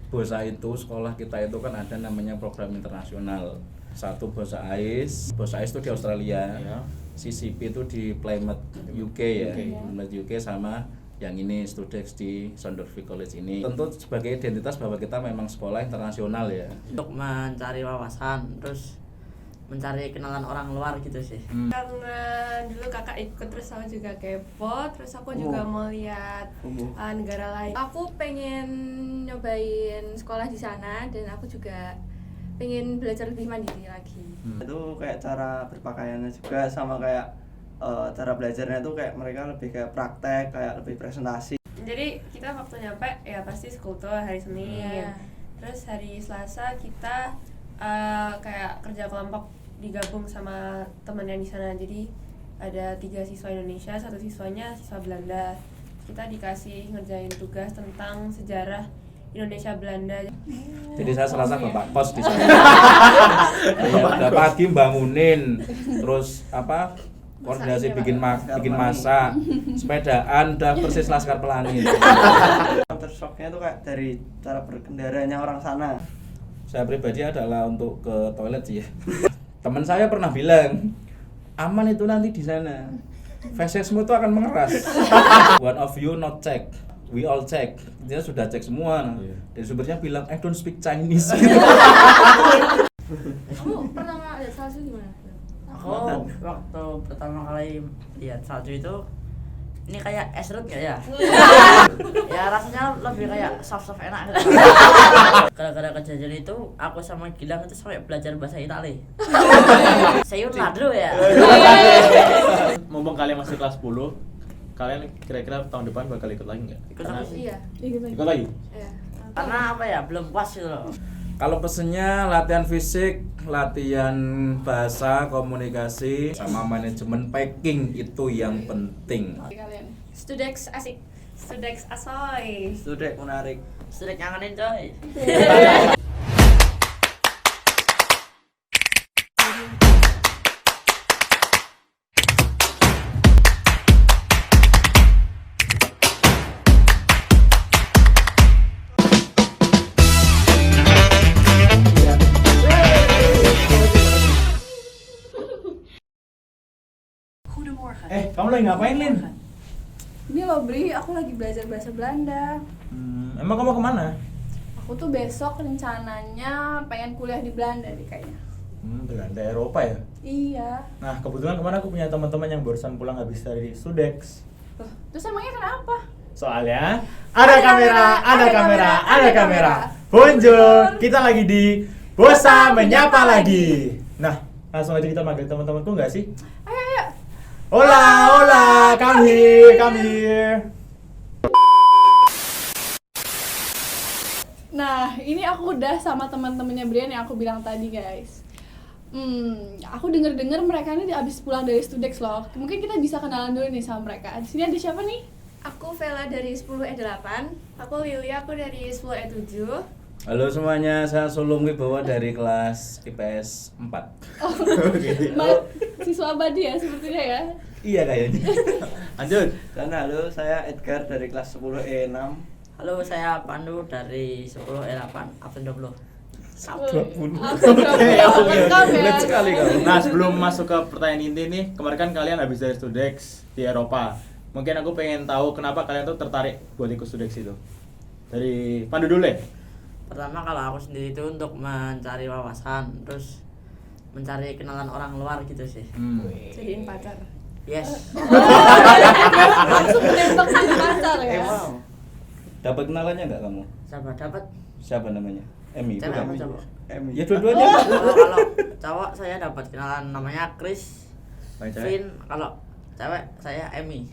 BOSA itu sekolah kita itu kan ada namanya program internasional. Satu BOSA AIS itu di Australia, Ya. CCP itu di Plymouth UK ya, Plymouth UK sama yang ini Studex di Saunders-Worth College ini. Tentu sebagai identitas bahwa kita memang sekolah internasional ya. Untuk mencari wawasan, terus mencari kenalan orang luar gitu sih. Karena dulu kakak ikut, terus aku juga kepo, terus aku juga mau lihat negara lain. Aku pengen nyobain sekolah di sana dan aku juga pengen belajar lebih mandiri lagi. Itu kayak cara berpakaiannya juga sama kayak cara belajarnya tuh kayak mereka lebih kayak praktek, kayak lebih presentasi. Jadi kita waktu nyampe ya pasti school tour hari Senin. Terus hari Selasa kita kayak kerja kelompok digabung sama teman yang di sana. Jadi ada 3 siswa Indonesia, 1 siswanya siswa Belanda. Kita dikasih ngerjain tugas tentang sejarah Indonesia Belanda. Jadi saya Selasa bapak kos di sana. Ya, pagi bangunin, terus koordinasi bikin masak, sepedaan udah persis Laskar Pelangi. Tersoknya tuh kayak dari cara berkendaranya orang sana. Saya pribadi adalah untuk ke toilet sih ya. Teman saya pernah bilang, aman itu nanti di sana. Fesesmu itu akan mengeras. One of you not check, we all check. Dia sudah cek semua. Dan sumbernya bilang, I don't speak Chinese. Kamu pernah lihat salju gimana? Aku waktu pertama kali lihat salju itu ini kayak es serut nggak ya? Ya rasanya lebih kayak soft enak gitu. Gara-gara kejadian itu aku sama Gilang itu sampai belajar bahasa Itali. Sayur ladro ya. Mumpung kalian masih kelas 10, kalian kira-kira tahun depan bakal ikut lagi nggak? Ikut aku sih. Iya. Ikut lagi? Iya. Karena apa ya, belum puas gitu loh. Kalau pesennya latihan fisik, latihan bahasa, komunikasi, sama manajemen packing itu yang penting. Kalian Studex asik. Studex asoy. Studek menarik. Sering ngangenin coy. Kamu lagi ngapain, Lin? Ini loh Bri, aku lagi belajar bahasa Belanda. Emang kamu kemana? Aku tuh besok rencananya pengen kuliah di Belanda nih kayaknya. Belanda, Eropa ya? Iya. Nah, kebetulan kemarin aku punya teman-teman yang barusan pulang habis dari Studex. Loh, terus emangnya kenapa? Soalnya ada kamera. Bonjour, kita lagi di Bosa Menyapa Lagi. Nah, langsung aja kita panggil teman-temanku nggak sih? Ayo. Hola, come here. Nah, ini aku udah sama teman-temannya Brian yang aku bilang tadi guys. Aku denger mereka ini abis pulang dari Studex loh. Mungkin kita bisa kenalan dulu nih sama mereka. Di sini ada siapa nih? Aku Vela dari 10E8. Aku Lily, aku dari 10E7. Halo semuanya, saya Sulung Wibowo dari kelas IPS 4. Siswa abadi ya sepertinya ya. Iya kayaknya. Lanjut. Dan halo, saya Edgar dari kelas 10E6. Halo, saya Pandu dari 10E8 absen 20. Berat sekali kamu. Nah, sebelum masuk ke pertanyaan inti nih, kemarin kan kalian habis dari Studex di Eropa. Mungkin aku pengen tahu kenapa kalian tuh tertarik buat ikut Studex itu. Dari Pandu dulu ya? Pertama kalau aku sendiri itu untuk mencari wawasan, terus mencari kenalan orang luar gitu sih. Jadiin pacar. Yes. Langsung menembak jadi pacar ya. Dapat kenalannya nggak kamu? Siapa dapat? Siapa namanya? Emi. Cewek Bukan? apa cowok? Ya dua-duanya. Kalau cowok saya dapat kenalan namanya Chris. Cewek. Vin, kalau cewek saya Emi.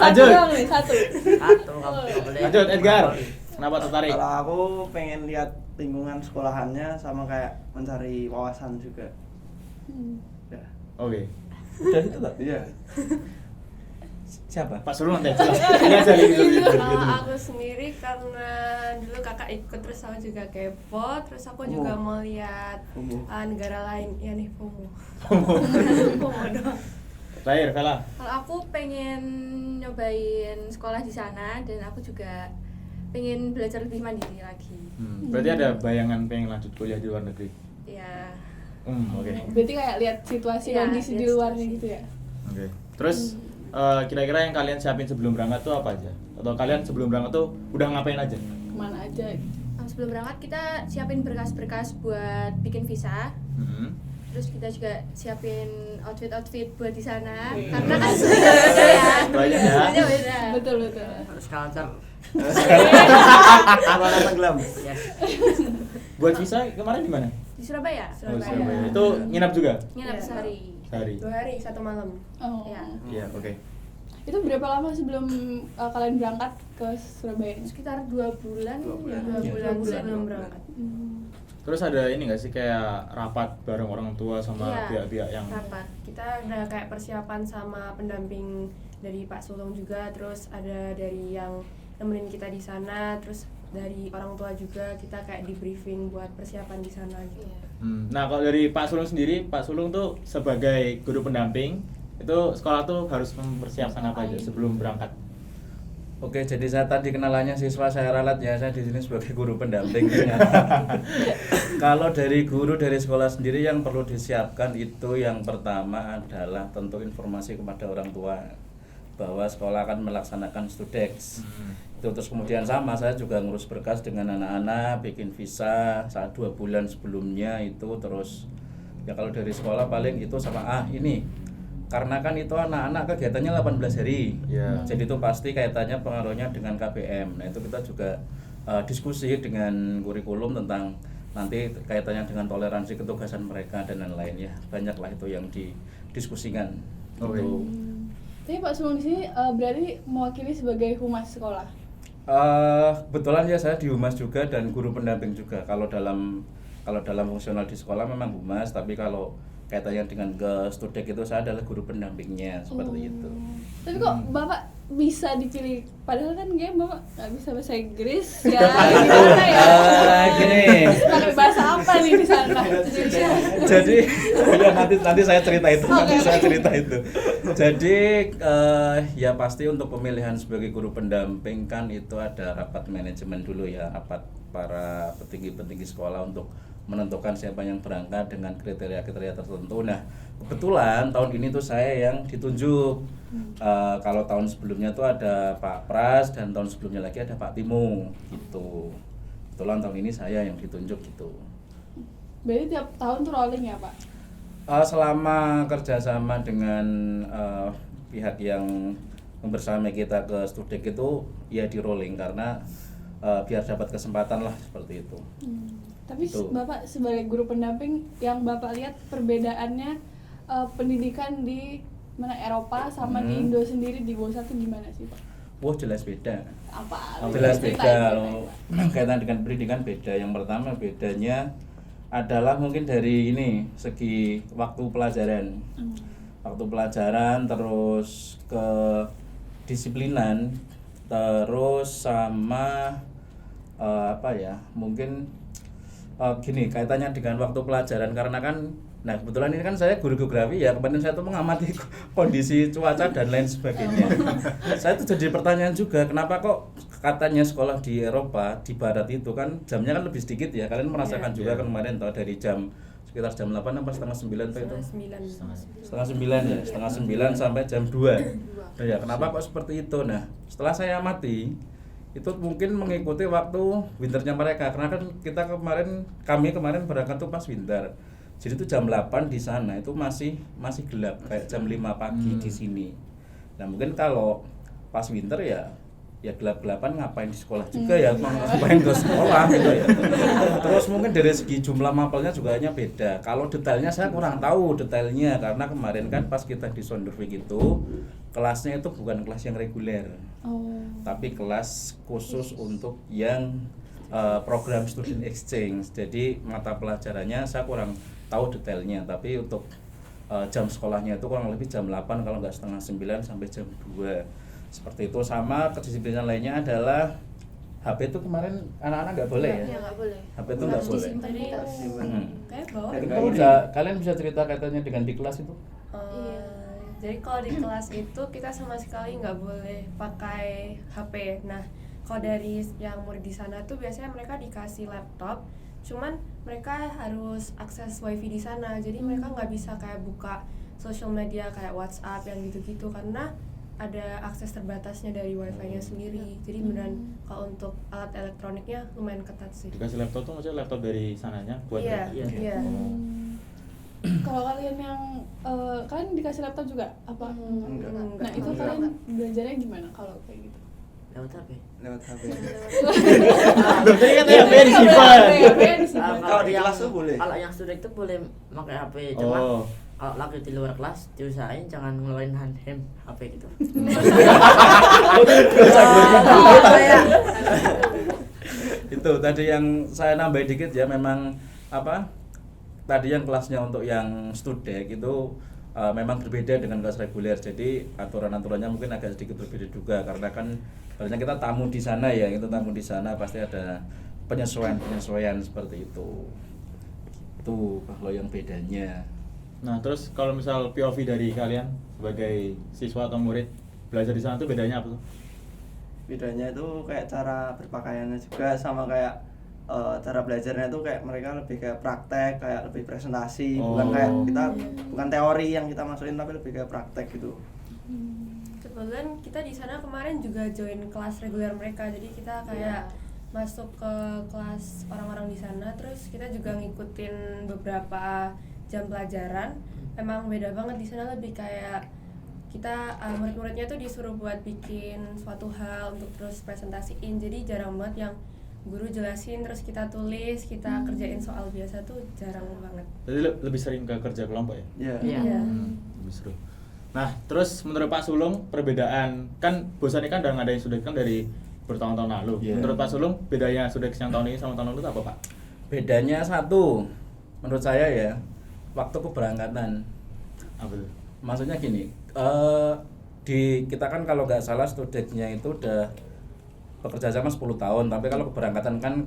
Satu doang nih, satu. Satu kamu boleh. Lanjut, Edgar. Kenapa tertarik? Kalau aku pengen lihat lingkungan sekolahannya sama kayak mencari wawasan juga. Ya. Oke. Udah itu tak? Iya. Siapa? Pak Surul nanti jelas. Iya, jadi Kalau aku sendiri karena dulu kakak ikut, terus aku juga kepo, terus aku juga mau lihat negara lain. Ya nih, FOMO. FOMO dong. Terakhir, Vela. Kalau aku pengen nyobain sekolah di sana dan aku juga pengen belajar lebih mandiri lagi. Berarti ada bayangan pengen lanjut kuliah di luar negeri. Ya. Oke. Berarti kayak lihat situasi Iya, kondisi di lihat luarnya situasi. gitu ya. Oke. Terus kira-kira yang kalian siapin sebelum berangkat tuh apa aja? Atau kalian sebelum berangkat tuh udah ngapain aja? Kemana aja? Sebelum berangkat kita siapin berkas-berkas buat bikin visa. Terus kita juga siapin outfit buat di sana karena kan sudah beda ya. Banyak ya. Banyak beda. Betul betul. Harus culture. Warna tenggelam. Yes. Buat visa kemarin di mana? Di Surabaya. Oh, Surabaya. Itu nginap juga? Nginap Iya. sehari. Sehari. 2 hari 1 malam. Oh. Iya. Iya, oke. Itu berapa lama sebelum kalian berangkat ke Surabaya? Sekitar 2 bulan. 2 bulan. Ya, 2 bulan sebelum berangkat. Terus ada ini nggak sih kayak rapat bareng orang tua sama Iya. pihak-pihak yang Rapat. Kita ada kayak persiapan sama pendamping dari Pak Sulung juga, terus ada dari yang nemenin kita di sana, terus dari orang tua juga kita kayak di briefing buat persiapan di sana gitu. Nah, kalau dari Pak Sulung sendiri, Pak Sulung tuh sebagai guru pendamping itu sekolah tuh harus mempersiapkan apa aja sebelum berangkat? Oke, jadi saya tadi kenalannya siswa, saya ralat ya, saya di sini sebagai guru pendamping. Kalau dari guru dari sekolah sendiri yang perlu disiapkan itu yang pertama adalah tentu informasi kepada orang tua bahwa sekolah akan melaksanakan Studex. Itu terus kemudian sama saya juga ngurus berkas dengan anak-anak, bikin visa saat 2 bulan sebelumnya itu terus ya kalau dari sekolah paling itu sama ini karena kan itu anak-anak kegiatannya 18 hari. Iya. Jadi itu pasti kaitannya pengaruhnya dengan KBM. Nah, itu kita juga diskusi dengan kurikulum tentang nanti kaitannya dengan toleransi ketugasan mereka dan lain-lain ya. Banyaklah itu yang didiskusikan. Oke. Gitu. Tapi Pak Sulung di sini berarti mewakili sebagai humas sekolah. Kebetulan ya saya di humas juga dan guru pendamping juga. Kalau dalam fungsional di sekolah memang humas, tapi kalau kaitannya dengan ke Studek itu saya adalah guru pendampingnya seperti itu. Tapi kok Bapak bisa dipilih? Padahal kan kayak Bapak nggak bisa bahasa Inggris ya. Gimana ya? Gini. Pakai bahasa apa nih di sana? Jadi ya nanti saya cerita itu. Jadi ya pasti untuk pemilihan sebagai guru pendamping kan itu ada rapat manajemen dulu ya, rapat para petinggi-petinggi sekolah untuk menentukan siapa yang berangkat dengan kriteria-kriteria tertentu. Nah, kebetulan tahun ini tuh saya yang ditunjuk. Kalau tahun sebelumnya tuh ada Pak Pras dan tahun sebelumnya lagi ada Pak Timo gitu. Kebetulan tahun ini saya yang ditunjuk gitu. Berarti tiap tahun tuh rolling ya Pak? Selama kerjasama dengan pihak yang bersama kita ke Studek itu ya di rolling karena biar dapat kesempatan lah seperti itu. Tapi Betul. Bapak sebagai guru pendamping yang Bapak lihat perbedaannya pendidikan di mana Eropa sama di Indo sendiri di bawah satu gimana sih Pak? Wah, jelas beda. Apa? Jelas Ceritain, beda ceritain, kalau kaitan dengan pendidikan beda. Yang pertama bedanya adalah mungkin dari ini segi waktu pelajaran. Waktu pelajaran terus ke disiplinan terus sama apa ya? Mungkin gini kaitannya dengan waktu pelajaran karena kan nah kebetulan ini kan saya guru geografi ya kemarin saya tuh mengamati kondisi cuaca dan lain sebagainya. Saya tuh jadi pertanyaan juga kenapa kok katanya sekolah di Eropa di barat itu kan jamnya kan lebih sedikit ya kalian merasakan juga kan kemarin tau dari jam sekitar jam 8 apa setengah 9 tuh itu setengah 9 sampai jam 2. Nah, ya kenapa kok seperti itu? Nah setelah saya amati itu mungkin mengikuti waktu winternya mereka karena kan kami kemarin berangkat tuh pas winter. Jadi itu jam 8 di sana itu masih gelap kayak jam 5 pagi di sini. Nah, mungkin kalau pas winter ya gelap-gelapan ngapain di sekolah juga ya ngapain ke sekolah gitu ya. Terus mungkin dari segi jumlah mapelnya juga hanya beda. Kalau detailnya saya kurang tahu detailnya karena kemarin kan pas kita di Sonderwijk itu kelasnya itu bukan kelas yang reguler. Tapi kelas khusus untuk yang program student exchange. Jadi mata pelajarannya saya kurang tahu detailnya, tapi untuk jam sekolahnya itu kurang lebih jam 8 kalau nggak setengah 9 sampai jam 2 seperti itu. Sama kedisiplinan lainnya adalah HP itu kemarin anak-anak nggak boleh ya? Iya, nggak boleh. HP itu nggak boleh. Jadi kayak bawa. Kalian bisa cerita kaitannya dengan di kelas itu? Jadi kalau di kelas itu kita sama sekali nggak boleh pakai HP. Nah, kalau dari yang murid di sana tuh biasanya mereka dikasih laptop, cuman mereka harus akses wifi di sana, jadi mereka nggak bisa kayak buka social media kayak WhatsApp yang gitu-gitu karena ada akses terbatasnya dari wifi-nya sendiri. Jadi beneran kalau untuk alat elektroniknya lumayan ketat sih. Dikasih laptop tuh maksudnya laptop dari sananya buat Iya, mereka? iya. Oh. Kalau kalian yang kalian dikasih laptop juga apa? Enggak. Nah itu Enggak. kalian belajarnya gimana kalau kayak gitu? Lewat HP. Lewat HP. Tadi kan HP disimpan. HP-nya disimpan. Kalau di kelas tuh boleh. Kalau yang studek tuh boleh pakai HP, cuma Oh. kalau lagi di luar kelas diusahain jangan ngeluarin hand HP gitu. Itu tadi yang saya nambahin dikit ya, memang apa tadi yang kelasnya untuk yang studek itu memang berbeda dengan kelas reguler, jadi aturan-aturannya mungkin agak sedikit berbeda juga karena kan sebenarnya kita tamu di sana ya, itu tamu di sana pasti ada penyesuaian seperti itu kalau yang bedanya. Nah, terus kalau misal POV dari kalian sebagai siswa atau murid belajar di sana tuh bedanya apa tuh? Bedanya itu kayak cara berpakaiannya juga, sama kayak cara belajarnya tuh kayak mereka lebih kayak praktek, kayak lebih presentasi, bukan kayak kita bukan teori yang kita masukin tapi lebih kayak praktek gitu. Kebetulan kita di sana kemarin juga join kelas reguler mereka, jadi kita kayak masuk ke kelas orang-orang di sana, terus kita juga ngikutin beberapa jam pelajaran. Emang beda banget, di sana lebih kayak kita murid-muridnya tuh disuruh buat bikin suatu hal untuk terus presentasiin, jadi jarang banget yang guru jelasin terus kita tulis, kita kerjain soal biasa tuh jarang banget. Jadi lebih sering ke kerja kelompok ya? Iya. Iya. Lebih seru. Nah, terus menurut Pak Sulung perbedaan, kan Bosan ini kan udah ngadain studek kan dari bertahun-tahun lalu. Iya. Menurut Pak Sulung bedanya studek yang tahun ini sama tahun lalu itu apa, Pak? Bedanya satu menurut saya ya, waktu keberangkatan. Apa tuh? Maksudnya gini, kita kan kalau nggak salah studeknya itu udah bekerja sama 10 tahun, tapi kalau keberangkatan kan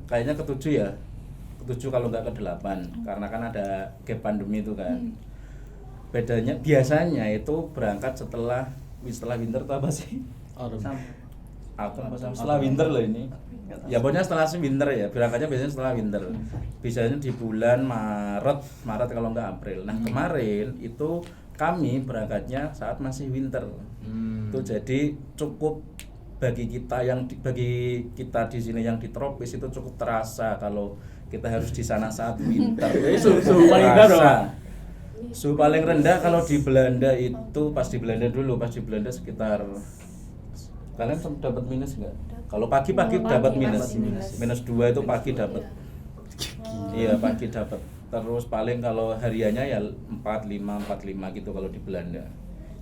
kayaknya ke-7 ya, ke-7 kalau nggak ke-8, karena kan ada gap pandemi itu kan. Bedanya biasanya itu berangkat setelah winter tuh apa sih? Setelah winter loh ini. Ya pokoknya setelah winter ya, berangkatnya biasanya setelah winter. Biasanya di bulan Maret kalau nggak April. Nah kemarin itu kami berangkatnya saat masih winter. Itu jadi cukup bagi kita di sini yang di tropis itu cukup terasa kalau kita harus di sana saat winter. Suhu paling rendah berapa? Suhu paling rendah kalau di Belanda itu pas di Belanda sekitar, kalian dapat minus nggak? Kalau pagi dapat minus 2 itu pagi dapat. Iya pagi dapat. Terus paling kalau hariannya ya 45 gitu kalau di Belanda.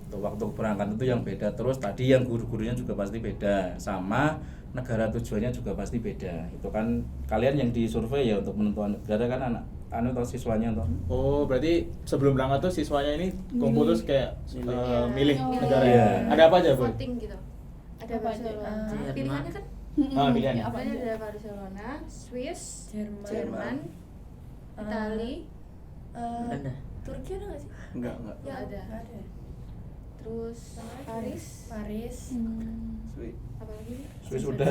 Itu waktu berangkat itu yang beda. Terus tadi yang guru-gurunya juga pasti beda, sama negara tujuannya juga pasti beda. Itu kan kalian yang disurvei ya untuk menentukan negara kan atau siswanya toh. Oh, berarti sebelum berangkat tuh siswanya ini kumpul terus kayak milih negara. Iya. Ada apa aja, Bu? Voting gitu. Ada Barcelona. Pilihannya kan Pilihannya. Apa aja? ada Barcelona, Swiss, Jerman. Jerman, Itali, Belanda. Turki ada nggak sih? Enggak. ya ada. Nggak ada. Terus Paris, Paris. Sweet. apa lagi? Swiss udah.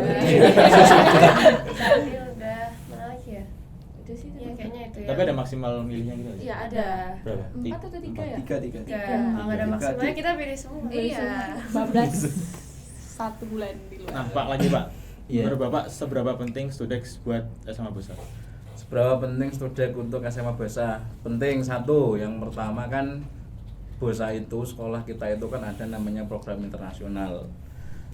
Itali udah. Mana lagi ya? Itu sih. Iya kayaknya itu ya. Tapi ada maksimal milihnya gitu aja? Iya ada. Berapa? 4 atau 3 ya? Tiga. Tiga. Kalau nggak ada maksimalnya kita pilih semua. Iya. Bablas 1 bulan di luar. Nah, Pak lagi, Pak. Iya. Menurut Bapak seberapa penting Studeks buat SMA Bosa? Seberapa penting studek untuk SMA Bosa? Penting. Satu, yang pertama kan Bosa itu, sekolah kita itu kan ada namanya program internasional.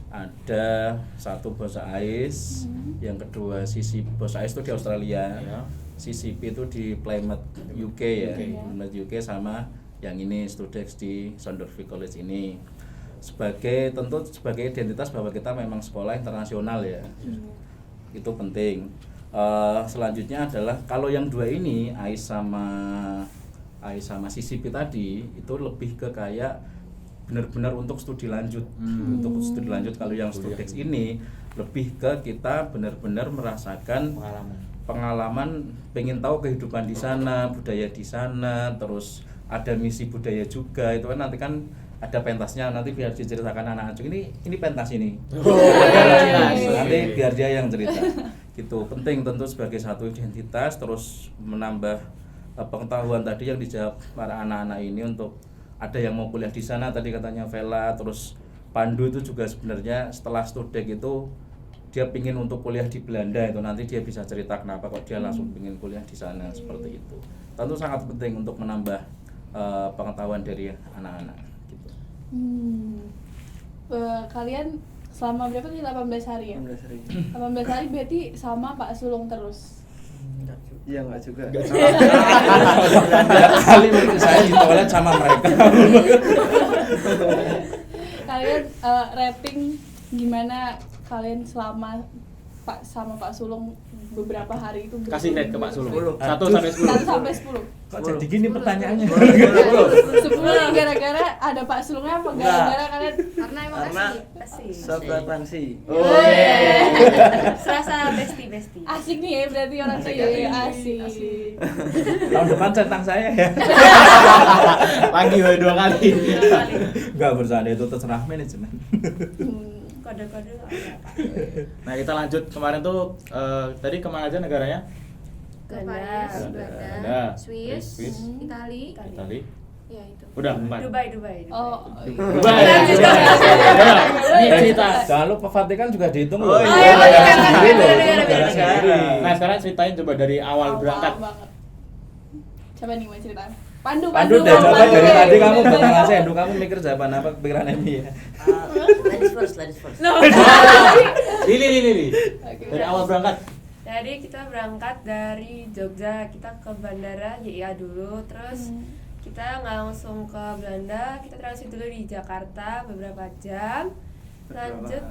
Ada satu Bosa AIS, yang kedua CCP. Bosa AIS itu di Australia, Ya. CCP itu di Plymouth UK ya, UK. Plymouth UK, sama yang ini Studeks di Saunders College ini. Tentu sebagai identitas bahwa kita memang sekolah internasional ya. Itu penting. Selanjutnya adalah kalau yang dua ini AIS sama CCP tadi itu lebih ke kayak benar-benar untuk studi lanjut. Untuk studi lanjut, kalau yang Studeks ini lebih ke kita benar-benar merasakan pengalaman, pengen tahu kehidupan di sana, budaya di sana, terus ada misi budaya juga. Itu kan nanti kan ada pentasnya, nanti biar diceritakan anak Anjung ini pentas ini. Nanti biar dia yang cerita. Gitu. Penting tentu sebagai satu identitas, terus menambah pengetahuan tadi yang dijawab para anak-anak ini untuk ada yang mau kuliah di sana tadi katanya Vela, terus Pandu itu juga sebenarnya setelah Studek itu dia pingin untuk kuliah di Belanda itu, nanti dia bisa cerita kenapa kok dia langsung pingin kuliah di sana seperti itu. Tentu sangat penting untuk menambah pengetahuan dari anak-anak gitu. Kalian selama berapa nih 18 hari ya? 16 hari. 18 hari berarti sama Pak Sulung terus. Iya enggak juga. Kali menurut saya di toilet sama mereka. Kalian rating gimana kalian selama sama Pak Sulung beberapa hari itu? Kasih rate ke Pak Sulung. 10. 1 sampai 10. 1 sampai 10. Kok jadi gini pertanyaannya? 10 nih gara-gara ada Pak Sulungnya apa gara-gara kalian Karena emang Karena asik. sefrekuensi. Serasa bestie. asik nih ya berarti orangnya Asik, ya asik. asik. Tahun depan centang saya ya. Lagi 2 kali. Enggak bersama itu terserah manajemen. Kode-kode apa? Nah, kita lanjut kemarin tuh tadi kemana aja negaranya? Ke Belanda. Paris, Belanda. Belanda, Swiss, Swiss. Itali. Itali. Ya itu. Udah 4. Dubai. Oh, Dubai. Ini cerita. Jangan lupa Vatikan juga dihitung Oh, loh. iya, Negara Vatikan, sendiri loh, benar, negara benar. sendiri. Nah, sekarang ceritain coba dari awal berangkat. banget. Coba nih mau cerita. Pandu Pandu deh, coba dari tadi kamu bertanya saya, kamu mikir jawaban apa kepikiran Emi ya? Ladies first. Lili. Oke. Dari awal berangkat. Jadi kita berangkat dari Jogja, kita ke bandara YIA dulu, terus kita nggak langsung ke Belanda, kita transit dulu di Jakarta beberapa jam, lanjut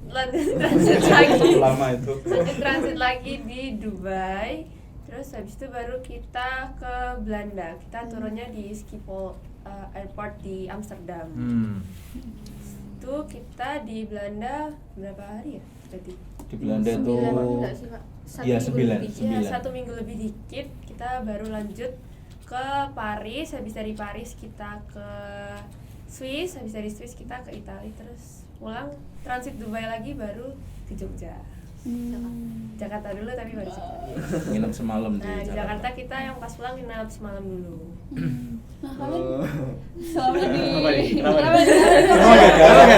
transit lagi, Lama itu. transit lagi di Dubai, terus habis itu baru kita ke Belanda, kita turunnya di Schiphol Airport di Amsterdam. Itu kita di Belanda berapa hari ya? Berarti Di Belanda itu 9 enggak sih, Pak? Iya, 9. ya 1 minggu lebih dikit, kita baru lanjut ke Paris. Habis dari Paris kita ke Swiss, habis dari Swiss kita ke Italia, terus pulang transit Dubai lagi baru ke Jogja. Jakarta dulu tapi baru Jogja. nginep semalam di Nah di Jakarta. Jakarta kita yang pas pulang nginep semalam dulu. Nah kalian selama di Apa nih? Kenapa kenapa nih? di-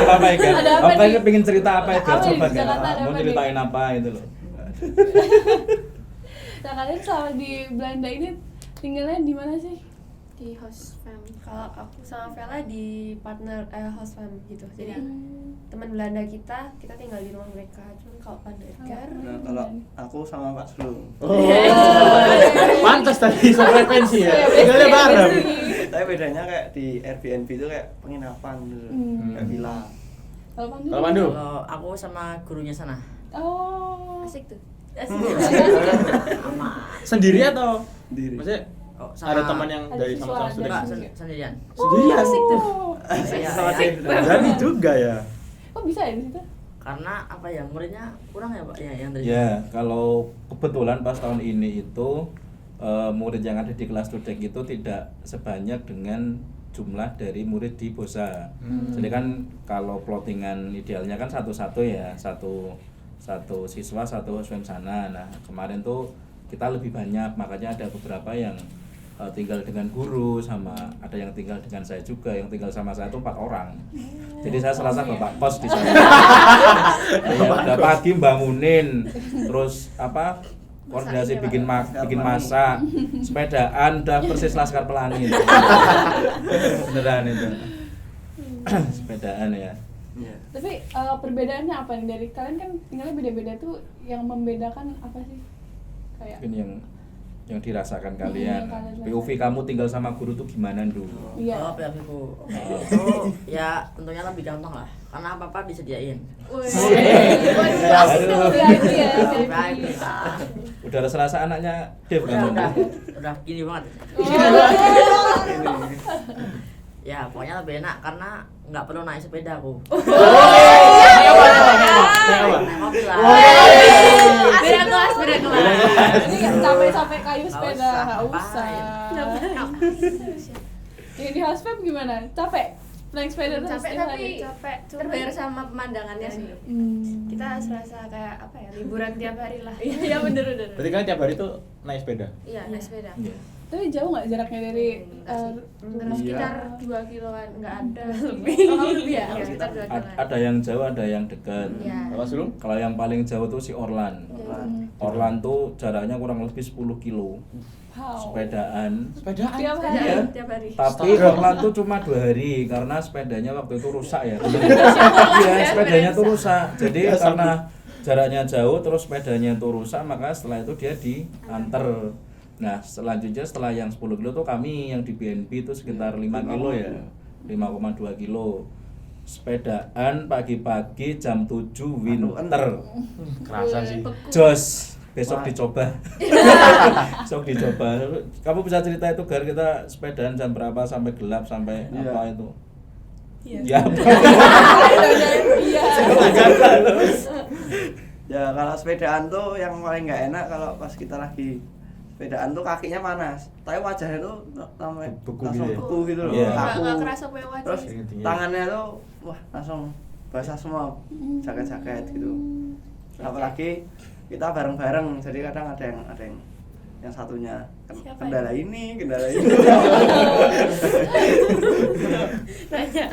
Apa ya? Ada apa Apa nih? ini pengen cerita apa ya? Apa nih? Coba Di Jakarta ada mau apa ceritain apa itu loh. Nah kalian selama di Belanda ini tinggalnya di mana sih? Di host family. Kalau aku sama Vela di partner house fam gitu. Jadi Iya. teman Belanda kita tinggal di rumah mereka. Cuman kalau Pandu Edgar Nah, kalau aku sama Pak Sulung. Pantas tadi sefrekuensi ya. Tinggalnya bareng. Tapi bedanya kayak di Airbnb itu kayak penginapan gitu. Kayak villa. Kalau Pandu? Kalau Pandu? Kalau aku sama gurunya sana. Oh. Asik tuh. Sendiri atau? Sendiri. Maksudnya Oh, ada teman yang Ada dari siswa, sama-sama ada student? Enggak, sendiri. sendirian. Sendirian. Asik tuh. Iya. Berani juga ya. Oh bisa ya di situ? Karena apa ya, muridnya kurang ya Pak ya yang dari Ya, kalau kebetulan pas tahun ini itu murid yang ada di kelas Studek itu tidak sebanyak dengan jumlah dari murid di Bosa. Jadi kan kalau plottingan idealnya kan satu-satu ya, satu siswa satu swim sana. Nah, kemarin tuh kita lebih banyak, makanya ada beberapa yang tinggal dengan guru, sama ada yang tinggal dengan saya juga, yang tinggal sama saya itu 4 orang. Jadi saya serasa bapak kos di sana. Ya, udah pagi bangunin, terus apa koordinasi bikin masak, sepedaan, udah persis Laskar Pelangi. Beneran itu. Sepedaan ya. Iya. Tapi perbedaannya apa nih dari kalian kan tinggalnya beda-beda tuh, yang membedakan apa sih? Kayak Mungkin yang dirasakan kalian. kalian POV kamu tinggal sama guru tuh gimana dulu? iya. Oh, PLV-ku. Itu ya tentunya lebih gampang lah. Karena apa-apa disediain. Aduh, VIP ya, VIP. Baik, kita. Udah serasa anaknya Dev Udah, kamu. udah gini banget. Ya, pokoknya lebih enak karena nggak perlu naik sepeda aku. Naik mobil lah. beda kelas. Ini nggak capek-capek kayu Nggak sepeda, usah, nggak ngapain. usah. Yang di house fam gimana? Capek? naik sepeda terus capek tiap tapi hari. capek cuma terbayar sama pemandangannya sih. kita serasa kayak apa ya, liburan tiap hari lah. Iya bener. Berarti kalian tiap hari tuh naik sepeda? Iya, naik sepeda. Iya. Tapi jauh nggak jaraknya dari Enggak sih. Enggak, Iya. Sekitar 2 kiloan. Enggak ada lebih. Oh, kamu lebih ya? Iya. Sekitar 2 kiloan. Ada yang jauh, ada yang dekat. Iya. Apa Sulung? Kalau yang paling jauh tuh si Orlan. Orlan tuh jaraknya kurang lebih 10 kilo. Wow. Sepedaan. Sepedaan? Tiap hari. Iya. Tiap hari. Tapi Orlan tuh cuma 2 hari karena sepedanya waktu itu rusak ya. Iya, sepedanya tuh rusak. Jadi Ya, karena jaraknya jauh terus sepedanya tuh rusak, maka setelah itu dia diantar. Nah, selanjutnya setelah yang 10 kilo tuh kami yang di BNB itu sekitar 5 kilo ya. 5,2 kilo. Sepedaan pagi-pagi jam 7 winter. Kerasa sih. Jos, besok dicoba. Besok dicoba. Kamu bisa cerita itu Gar, kita sepedaan jam berapa sampai gelap sampai Iya. apa itu? Iya. Ya. Ya kalau sepedaan tuh yang paling nggak enak kalau pas kita lagi sepedaan tuh kakinya panas, tapi wajahnya tuh sampai Beku langsung gitu ya? beku gitu loh, Iya. kaku. Nggak kerasa punya wajah. Terus Tinggi-tinggi. tangannya tuh wah langsung basah semua, jaket-jaket gitu. Apalagi kita bareng-bareng, jadi kadang ada yang satunya Siapa kendala ya? ini, kendala ini. Nanya.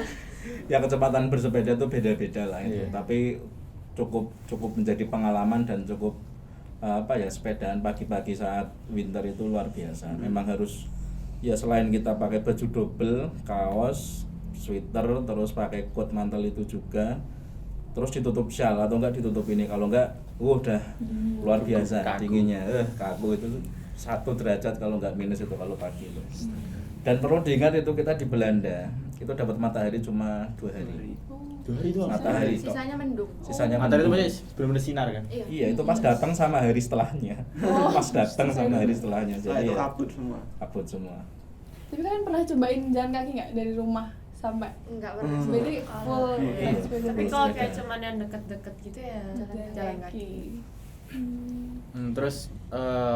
Ya kecepatan bersepeda itu beda-beda lah itu. Iya. Tapi cukup menjadi pengalaman dan cukup apa ya, sepedaan pagi-pagi saat winter itu luar biasa. Memang harus ya, selain kita pakai baju double, kaos, sweater, terus pakai coat mantel itu juga, terus ditutup shawl atau enggak ditutup ini, kalau enggak udah luar biasa Kaku. dinginnya. Kaku itu 1 derajat kalau enggak minus itu kalau pagi itu. Dan perlu diingat itu kita di Belanda itu dapat matahari cuma 2 hari. 2 hari doang. Matahari. Sisanya mendung. Sisanya Matahari itu mendung. masih benar-benar sinar kan? Iya. Iya, itu pas datang sama hari setelahnya. Pas datang sama hari setelahnya. Setelah Jadi itu ya, kabut semua. kabut semua. Tapi kalian pernah cobain jalan kaki nggak dari rumah sampai? Enggak pernah. Jadi full Iya. naik sepeda. Tapi kalau kayak cuman yang deket-deket gitu ya jalan kaki. Terus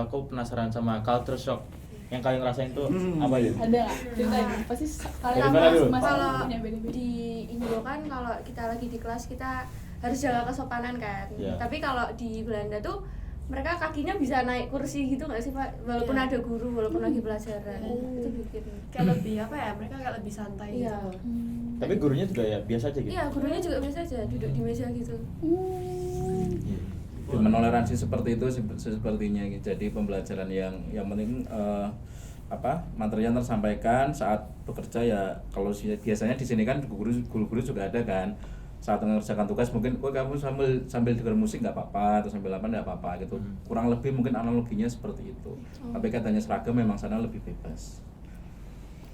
aku penasaran sama culture shock yang kalian ngerasain tuh apa ya? Ada nggak? Ceritain. Pasti kalian Dari mana dulu? masing-masing Kalau punya beda-beda. di Indo kan kalau kita lagi di kelas kita harus jaga kesopanan kan. Iya. Tapi kalau di Belanda tuh mereka kakinya bisa naik kursi gitu nggak sih Pak? Walaupun Iya. ada guru, walaupun lagi pelajaran. Itu bikin. Kayak lebih apa ya, mereka kayak lebih santai Iya. gitu. Tapi gurunya juga ya biasa aja gitu. Iya, gurunya juga biasa aja duduk di meja gitu. Menoleransi seperti itu sepertinya. Jadi pembelajaran yang penting materinya tersampaikan saat bekerja ya. Kalau biasanya di sini kan guru-guru juga ada kan, saat mengerjakan tugas mungkin kamu sambil dengar musik nggak apa-apa atau sambil apa nggak apa-apa gitu. Kurang lebih mungkin analoginya seperti itu. Tapi katanya seragam memang sana lebih bebas.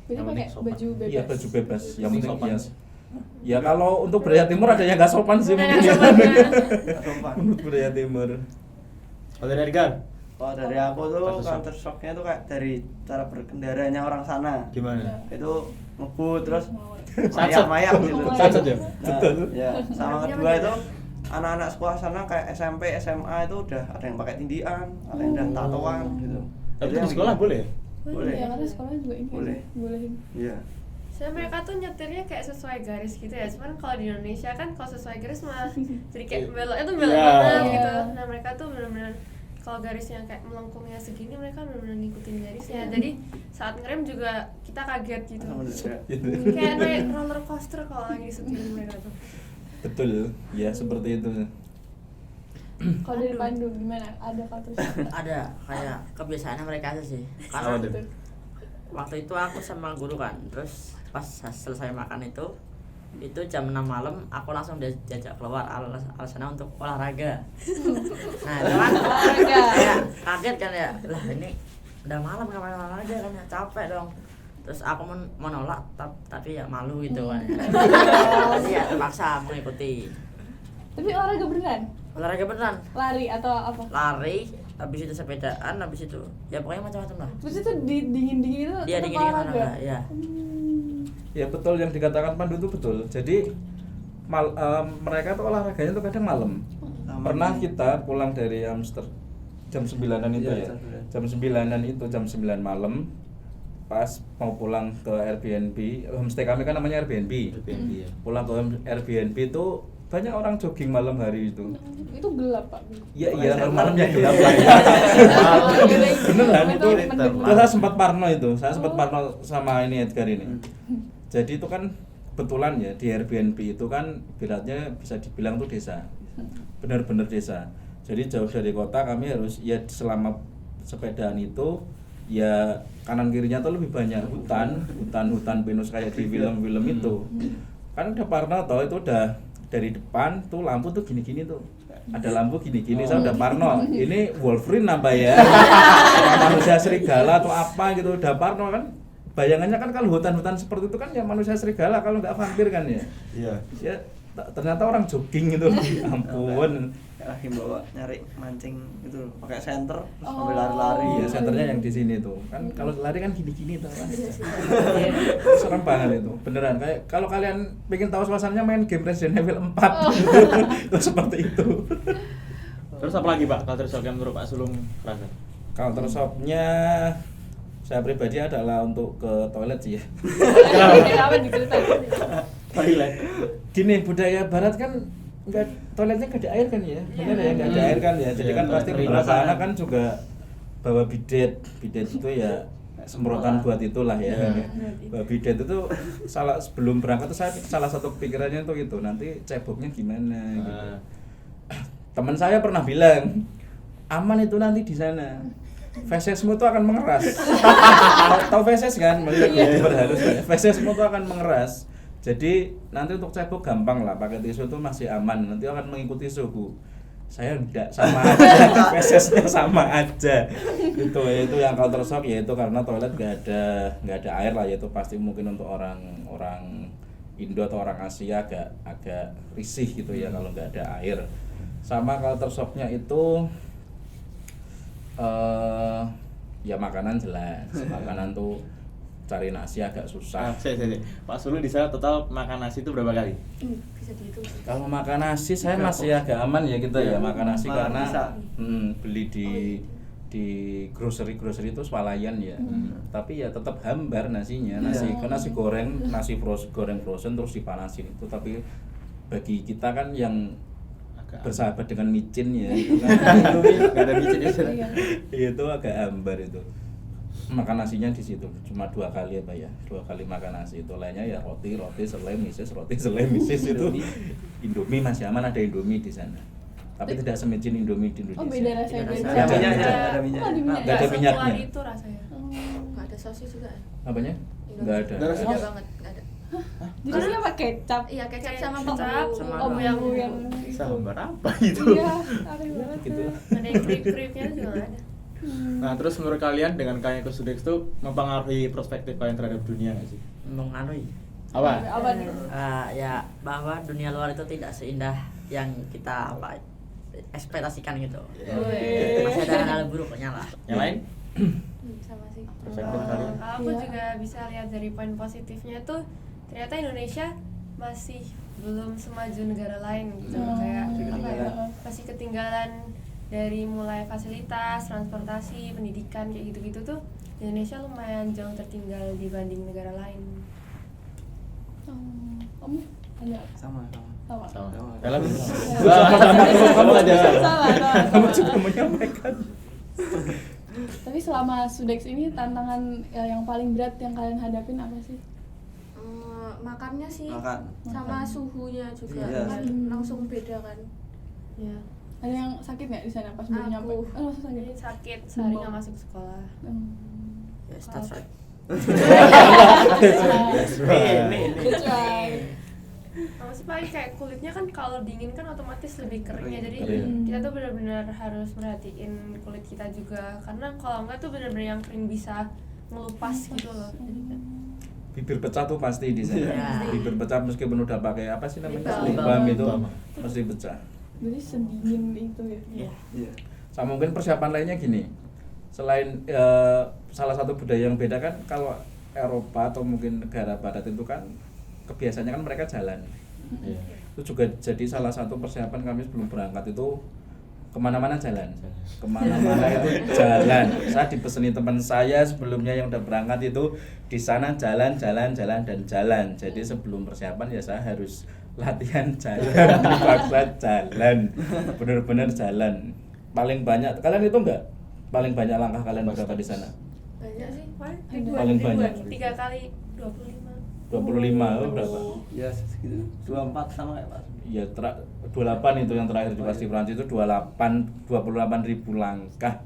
Jadi Yang pakai penting sopan. baju bebas. Iya, baju bebas. Yang Penting penting sopan. ya kalau untuk budaya timur ada yang nggak sopan sih mungkin ya. Sumpah. Untuk budaya timur. Kalau dari Edgar, Kalau dari aku tuh Culture shock. counter shocknya tuh kayak dari cara berkendaranya orang sana. gimana? Itu ngebut terus Satset. mayap gitu. Satset ya? Nah, ya. Sama kedua itu anak-anak sekolah sana kayak SMP, SMA itu udah ada yang pakai tindian, ada yang udah tatoan gitu. Tapi Itu di yang sekolah bikin- boleh? Boleh. Ya karena sekolah juga ini. Boleh. Bolehin. Iya. Soalnya mereka tuh nyetirnya kayak sesuai garis gitu ya. Cuman kalau di Indonesia kan kalau sesuai garis malah jadi kayak beloknya tuh belok Iya. banget Iya. gitu. Nah mereka tuh benar-benar kalau garisnya kayak melengkungnya segini, mereka benar-benar ngikutin garisnya. Jadi saat ngerem juga kita kaget gitu. Kayak naik roller coaster kalau lagi disetir mereka tuh. Betul, ya seperti itu. Kalau dari Pandu gimana? Ada culture shock? Ada kayak kebiasaannya mereka aja sih. Apa Karena tuh? waktu itu aku sama guru kan, terus pas selesai makan itu jam 6 malam aku langsung diajak keluar alasannya untuk olahraga. Nah itu kan Olahraga. kayak kaget kan ya, lah ini udah malam ngapain olahraga kan ya, capek dong. Terus aku mau nolak tapi ya malu gitu kan. Jadi ya terpaksa mengikuti. Tapi olahraga beneran? Olahraga beneran, Lari atau apa? lari, habis itu sepedaan, habis itu ya pokoknya macam-macam lah. Terus itu dingin-dingin itu Dia tetap dingin olahraga, ya. Ya betul yang dikatakan Pandu itu betul. Jadi mereka tuh olahraganya tuh kadang malam. Pernah kita pulang dari Amsterdam jam 9-an itu Iya, ya. jam 9. Jam 9-an itu jam 9 malam. pas mau pulang ke Airbnb, homestay kami kan namanya Airbnb. Airbnb ya. Pulang ke Airbnb itu banyak orang jogging malam hari itu. Itu gelap, Pak. Iya, malam yang gelap lah. Beneran itu. Saya sempat parno itu. Saya sempat parno sama ini Edgar ini. Jadi itu kan kebetulan ya di Airbnb itu kan ibaratnya bisa dibilang tuh desa. Benar-benar desa. Jadi jauh dari kota, kami harus ya selama sepedaan itu ya kanan kirinya tuh lebih banyak hutan pinus kayak di film-film itu. Kan udah parno toh, itu udah dari depan tuh lampu tuh gini-gini tuh. Ada lampu gini-gini, saya udah parno. Ini Wolverine nambah ya. Manusia serigala atau apa gitu, udah parno kan. Bayangannya kan kalau hutan-hutan seperti itu kan ya manusia serigala, kalau nggak vampir kan ya. Iya. Ya ternyata orang jogging gitu. Ampun. lagi bawa nyari mancing gitu pakai senter terus sambil lari-lari. Iya, senternya yang di sini tuh. Kan kalau lari kan gini-gini tuh kan. Serem banget itu. Beneran kayak kalau kalian pengen tahu suasananya main game Resident Evil 4 itu seperti itu. Terus apa lagi Pak culture shock yang menurut Pak Sulung rasa? Culture shock-nya saya pribadi adalah untuk ke toilet sih ya. Kenapa diceritain? Toilet. Gini, budaya barat kan enggak, toiletnya enggak ada air kan ya? Benar ya, enggak ada air kan ya. Jadi kan pasti beberapa anak kan juga bawa bidet. Bidet itu ya semprotan buat itulah ya. Bawa bidet itu sebelum berangkat tuh saya salah satu pikirannya tuh itu nanti ceboknya gimana gitu. Teman saya pernah bilang, aman itu nanti di sana. Fesesmu tuh akan mengeras. Tahu feses kan? Melihat berhalus. Fesesmu tuh akan mengeras. Jadi nanti untuk cebok gampang lah, pakai tisu itu masih aman, nanti akan mengikuti suhu. Saya enggak, sama aja, fesesnya sama aja. Itu yang culture shock, yaitu karena toilet enggak ada air lah, yaitu pasti mungkin untuk orang Indo atau orang Asia agak risih gitu ya kalau enggak ada air. Sama culture shocknya itu ya makanan jelas, makanan tuh cari nasi agak susah. Pak Sulung di sana total makan nasi itu berapa kali? Bisa dihitung. Kalau makan nasi saya masih agak aman ya kita ya makan nasi karena beli di grocery itu swalayan ya. Tapi ya tetap hambar nasinya, nasi goreng, goreng frozen terus dipanasin itu. Tapi bagi kita kan yang bersahabat dengan micin ya, itu kan nggak ada micin itu agak hambar itu. Makan nasinya di situ cuma 2 kali apa ya, 2 kali makan nasi, itu lainnya ya roti selai misis itu. Indomie masih aman, ada Indomie di sana tapi tidak semicin Indomie di Indonesia. Oh beda rasanya. Ada minyak. Nggak ada minyaknya. Itu rasanya. Nggak ada sosis juga. Apanya? Nggak ada. Beda banget, nggak ada. Jadi sih apa kecap? Iya kecap sama Kecap bumbu. sama Oh bumbu yang Sambar apa itu? Iya, aneh banget. Gitu. Ada yang krip-kripnya juga nggak ada. Nah terus menurut kalian dengan kalian ikut Sudex itu mempengaruhi perspektif kalian terhadap dunia nggak sih? Mengaruhi. Apa? Apa nih? Ya bahwa dunia luar itu tidak seindah yang kita ekspektasikan gitu. Masih ada hal buruknya lah. Yang lain? Sama sih. Perspektif kalian? Aku juga bisa lihat dari poin positifnya tuh ternyata Indonesia masih belum semaju negara lain gitu. Kayak apa ya, masih ketinggalan dari mulai fasilitas, transportasi, pendidikan kayak gitu-gitu tuh Indonesia lumayan jauh tertinggal dibanding negara lain. Kamu ada? Sama. Dalam Kamu aja Salah. kamu juga menyampaikan. Tapi selama Sudex ini tantangan yang paling berat yang kalian hadapin apa sih? Makannya sih Makan. sama suhunya juga Iya. kan langsung beda kan. Ya. Ada yang sakit nggak di sana pas baru nyampe? Aku. Oh, langsung Jadi sakit. sakit sehari nggak masuk sekolah. Yes, that's right. That's right. Masih paling kayak kulitnya kan kalau dingin kan otomatis lebih kering ya, jadi Kering. kita tuh benar-benar harus merhatiin kulit kita juga karena kalau enggak tuh benar-benar yang kering bisa ngelupas gitu loh. Jadi kan Bibir pecah tuh pasti di sana. Iya. Bibir pecah meskipun udah pakai apa sih namanya? Lip Lip balm. balm itu pasti pecah. Jadi sedingin itu ya. Iya. Sama mungkin persiapan lainnya gini, selain salah satu budaya yang beda kan kalau Eropa atau mungkin negara barat itu kan kebiasaannya kan mereka jalan. Itu juga jadi salah satu persiapan kami sebelum berangkat itu kemana-mana jalan. Kemana-mana itu jalan. Saya dipeseni teman saya sebelumnya yang udah berangkat itu di sana jalan. Jadi sebelum persiapan ya saya harus latihan jalan, dipaksa jalan, bener-bener jalan. Paling banyak kalian itu enggak? Paling banyak langkah kalian berapa di sana? Banyak sih. Paling banyak 3 kali 25. 25 oh, berapa? Ya segitu 24 sama kayak Pak. Ya 28 itu yang terakhir di Pasti Perancis itu 28.000 langkah.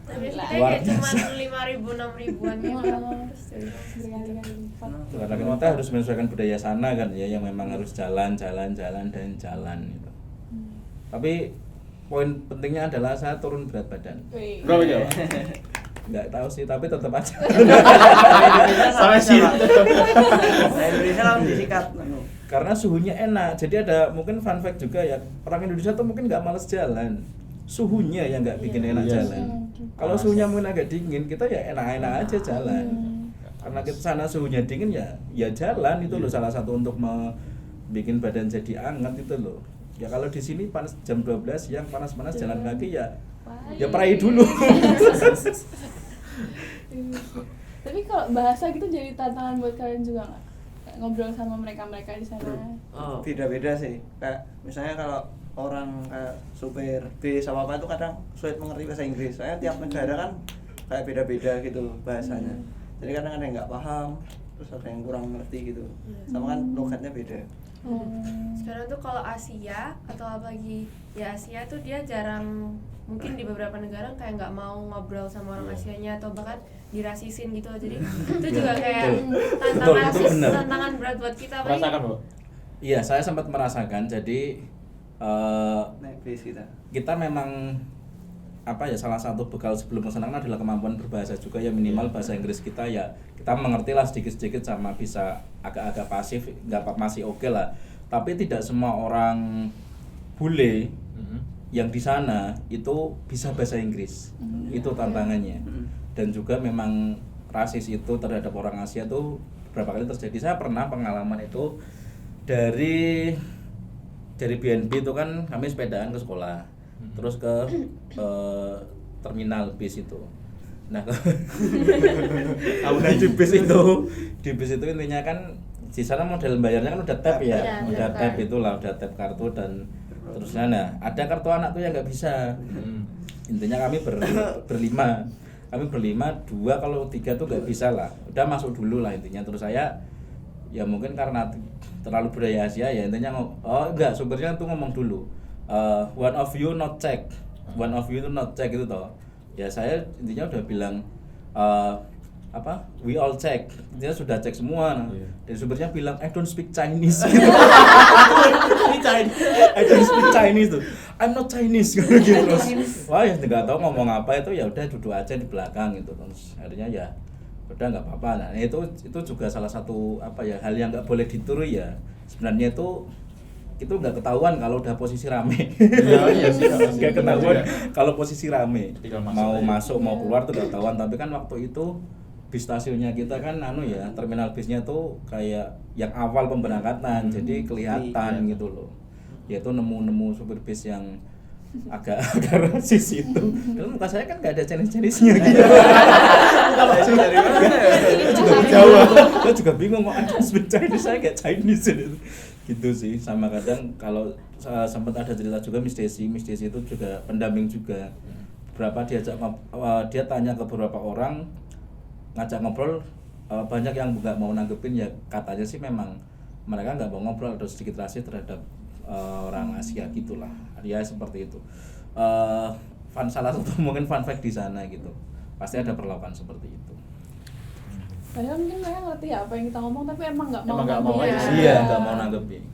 Tapi kita Luar kayak cuma biasa. 5.000 6.000-an gitu. Terus jadi Berkali-kali lipat. Karena kita harus menyesuaikan budaya sana kan ya, yang memang harus jalan gitu. Tapi poin pentingnya adalah saya turun berat badan. Wih. Berapa jauh? Nggak tahu sih, tapi tetap aja. Sampai sini. Nah, Indonesia kan disikat. Karena suhunya enak, jadi ada mungkin fun fact juga ya, orang Indonesia tuh mungkin nggak males jalan, suhunya yang nggak bikin enak Iya. jalan. Kalau suhunya mungkin agak dingin, kita ya enak-enak aja jalan. Karena kita sana suhunya dingin ya jalan itu loh, salah satu untuk bikin badan jadi anget itu loh. Ya kalau di sini panas jam 12 siang panas-panas jalan kaki ya peraih dulu. Tapi kalau bahasa gitu jadi tantangan buat kalian juga nggak? Kayak ngobrol sama mereka di sana. Oh, beda-beda sih. Kayak misalnya kalau orang kayak supir bis apa itu kadang sulit mengerti bahasa Inggris. Soalnya tiap negara kan kayak beda-beda gitu bahasanya. Jadi kadang ada yang nggak paham, terus ada yang kurang ngerti gitu. Sama kan logatnya beda. sekarang tuh kalau Asia atau apalagi ya Asia tuh dia jarang, mungkin di beberapa negara kayak nggak mau ngobrol sama orang Asianya atau bahkan dirasisin gitu loh. Jadi itu juga kayak tantangan berat buat kita. Merasakan, Bu? Iya, saya sempat merasakan. Jadi Naik bis kita memang salah satu bekal sebelum kesana adalah kemampuan berbahasa juga ya, minimal bahasa Inggris kita ya kita mengerti lah sedikit-sedikit, sama bisa agak-agak pasif, masih oke lah. Tapi tidak semua orang bule yang di sana itu bisa bahasa Inggris. Itu tantangannya. Dan juga memang rasis itu terhadap orang Asia tuh beberapa kali terjadi. Saya pernah pengalaman itu dari BNB itu kan kami sepedaan ke sekolah, terus ke terminal bis itu. Nah, di bis itu intinya kan di sana model bayarnya kan udah tap ya, udah tap itulah, udah tap kartu dan terusnya. Nah, ada kartu anak tuh yang nggak bisa. Intinya kami berlima, 2 kalau 3 tuh nggak bisa lah. Udah masuk dulu lah intinya. Terus saya ya mungkin karena terlalu budaya Asia ya intinya supirnya tuh ngomong dulu, one of you not check itu toh. Ya saya intinya udah bilang we all check, dia sudah cek semua. Dan supirnya bilang I don't speak Chinese gitu. I don't speak Chinese tuh, I'm not Chinese gitu. Terus wah ya nggak tahu ngomong apa, itu ya udah duduk aja di belakang gitu. Terus akhirnya ya udah nggak apa-apa. Nah itu juga salah satu hal yang nggak boleh ditiru ya. Sebenarnya itu nggak ketahuan kalau udah posisi rame. Iya sih, nggak ketahuan kalau posisi rame. Mau aja. masuk mau keluar tuh nggak ketahuan. Tapi kan waktu itu bis stasiunnya kita kan terminal bisnya tuh kayak yang awal pemberangkatan, jadi kelihatan gitu loh. Yaitu nemu supir bis yang agak rasis itu. Dan muka saya kan nggak ada Chinese-nya gitu. Dari mana ya? Juga Jawa. Saya juga bingung kok ada speak Chinese, saya kayak Chinese gitu sih. Sama kadang kalau sempat ada cerita juga Miss Desi itu juga pendamping juga. Berapa dia tanya ke beberapa orang, ngajak ngobrol, banyak yang nggak mau nanggepin ya, katanya sih memang mereka nggak mau ngobrol atau sedikit rasis terhadap orang Asia gitulah. Ya seperti itu. Salah satu mungkin fun fact di sana gitu. Pasti ada perlakuan seperti itu. Padahal mungkin mereka ngerti ya apa yang kita ngomong, tapi emang nggak mau. Emang nggak mau aja. Iya, nggak mau nanggepin.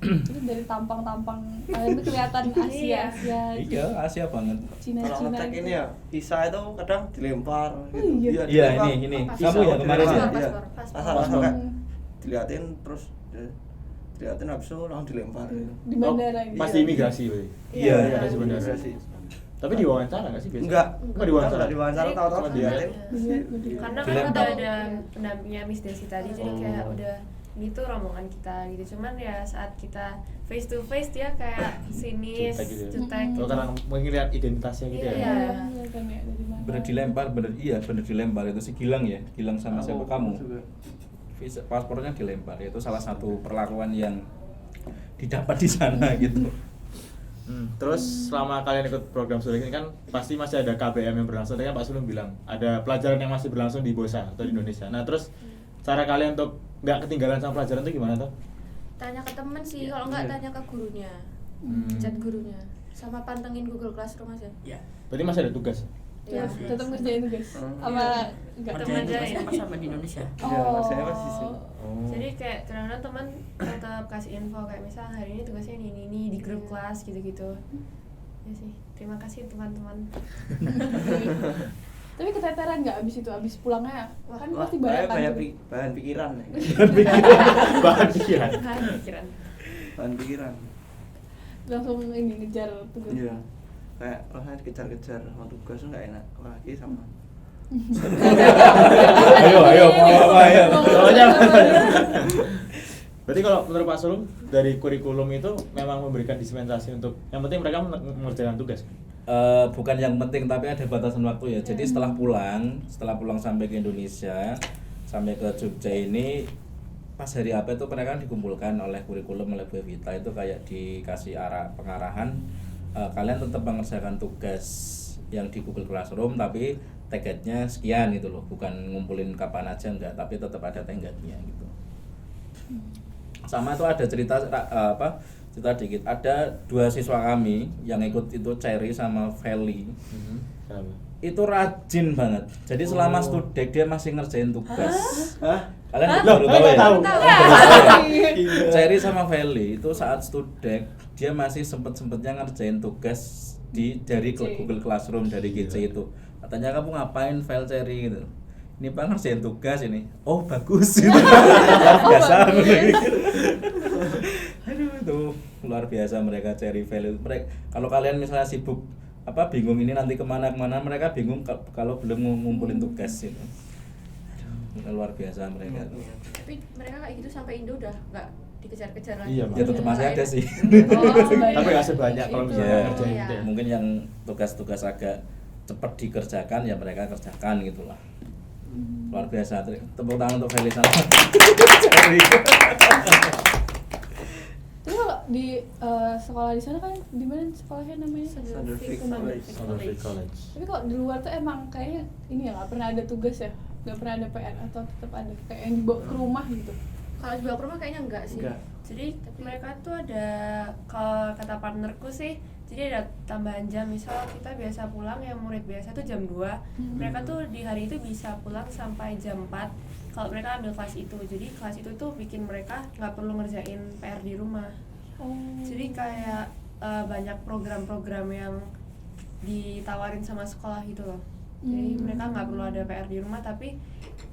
Itu dari tampang-tampang kalian tuh kelihatan Asia. Iya, Asia banget. Cina. Kalau ngecek ini ya, visa itu kadang dilempar gitu. iya. Iya, dilempar. ini. Visa Kamu ya kemarin ya? dilempar. Iya. Paspor. Asal kayak diliatin terus diliatin habis itu langsung dilempar gitu. Di bandara ini. Pas di imigrasi, Boy. Iya, pas di bandara. Imigrasi. Tapi diwawancara nggak sih biasanya? Enggak. Nggak diwawancara. Enggak diwawancara, tahu-tahu Cuma diliatin. Karena kan udah ada pendampingnya Miss Desi tadi, jadi kayak udah ini tuh rombongan kita gitu. Cuman ya saat kita face to face dia kayak sinis, Jutek gitu ya? jutek. Oh, karena mungkin lihat identitasnya gitu ya. Iya. Kan ya dari mana. Bener dilempar, bener dilempar itu si Gilang ya, Gilang sama siapa kamu? juga. Visa paspornya dilempar, itu salah satu perlakuan yang didapat di sana gitu. Terus selama kalian ikut program studi ini kan pasti masih ada KBM yang berlangsung. Tadi kan Pak Sulung bilang ada pelajaran yang masih berlangsung di Bosa atau di Indonesia. Nah terus cara kalian untuk nggak ketinggalan sama pelajaran itu gimana tuh? Tanya ke temen sih, kalau nggak tanya ke gurunya, chat gurunya, sama pantengin Google Classroom aja. Ya. Berarti masih ada tugas? Ya. Tetap ngerjain tugas. Apa enggak? Kerjaan aja tugasnya ya. pas sampai di Indonesia. Iya, saya pasti sih. Jadi kayak kadang-kadang teman tetap kasih info kayak misal hari ini tugasnya ini di grup kelas gitu-gitu. Ya sih, terima kasih teman-teman. Tapi keteteran nggak abis itu, abis pulangnya kan Wah, pasti banyak kan banyak tuh. bahan pikiran ya. Bahan pikiran. Pikiran. Bahan pikiran. Langsung ini ngejar tugas. Iya. Kayak rasanya dikejar-kejar sama tugas tuh nggak enak lagi sama. ayo Soalnya berarti kalau menurut Pak Sulung dari kurikulum itu memang memberikan dispensasi untuk yang penting mereka mengerjakan tugas. Bukan yang penting tapi ada batasan waktu ya. Jadi setelah pulang sampai ke Indonesia, sampai ke Jogja ini pas hari apa itu mereka dikumpulkan oleh kurikulum oleh Bu Evita itu kayak dikasih pengarahan kalian tetap mengerjakan tugas yang di Google Classroom tapi tenggatnya sekian gitu loh, bukan ngumpulin kapan aja enggak, tapi tetap ada tenggatnya gitu. Sama itu ada cerita dikit. Ada 2 siswa kami yang ikut itu Cherry sama Feli. Itu rajin banget. Jadi selama studek dia masih ngerjain tugas. Hah? Kalian Loh, baru tahu ya? tahu. Cherry sama Feli itu saat studek dia masih sempet-sempetnya ngerjain tugas dari Google Classroom dari GC itu. Katanya kamu ngapain file Cherry gitu. Ini Pak ngerjain tugas ini. Oh bagus gitu. Luar biasa. Aduh itu luar biasa mereka Cherry Feli. Kalau kalian misalnya sibuk bingung ini nanti kemana mereka bingung kalau belum ngumpulin tugas itu. Aduh, luar biasa mereka tuh. Tapi mereka kayak gitu sampai Indo udah nggak dikejar-kejar lagi. Iya, Ya tetap masih ada sih. Tapi nggak sebanyak kalau Itu. misalnya Ya, ngerjain Iya. itu ya. mungkin yang tugas-tugas agak cepat dikerjakan ya mereka kerjakan gitulah. Luar biasa. Tepuk tangan untuk Feli sama Cherry. Tapi kalau di sekolah di sana kan di mana sekolahnya namanya? Sandervik College. Tapi kalau di luar tuh emang kayaknya ini ya nggak pernah ada tugas ya, nggak pernah ada PR atau tetap ada kayak yang dibawa ke rumah gitu. Kalau dibawa ke rumah kayaknya enggak sih. Enggak. Jadi mereka tuh ada, kalau kata partnerku sih, jadi ada tambahan jam. Misal kita biasa pulang yang murid biasa tuh jam 2, mereka tuh di hari itu bisa pulang sampai jam 4 kalau mereka ambil kelas itu. Jadi kelas itu tuh bikin mereka nggak perlu ngerjain PR di rumah. Jadi kayak banyak program-program yang ditawarin sama sekolah gitu loh. Jadi mereka nggak perlu ada PR di rumah, tapi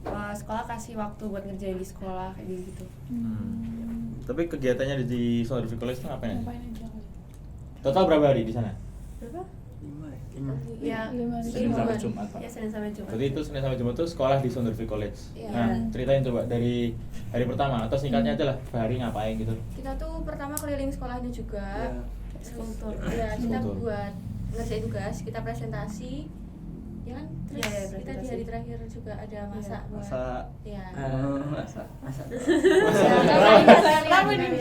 sekolah kasih waktu buat ngerjain di sekolah kayak gitu. Tapi kegiatannya di Sandervik College itu ngapain aja? Ngapain aja kali? Total berapa hari di sana? Berapa? 5 ya? Ya, 5 hari. Senin sampai Jumat. ya Senin sampai Jumat. Berarti itu Senin sampai Jumat itu sekolah di Sandervik College. Iya. Nah, ceritain coba dari hari pertama atau singkatnya aja lah, hari ngapain gitu. Kita tuh pertama keliling sekolahnya juga. Ya. School tour. Ya, kita School tour. buat ngerjain tugas, kita presentasi. Ya kan? Terus Iya, kita di presentasi. hari terakhir juga ada masak buat. Masa Ya. masa Rame nih.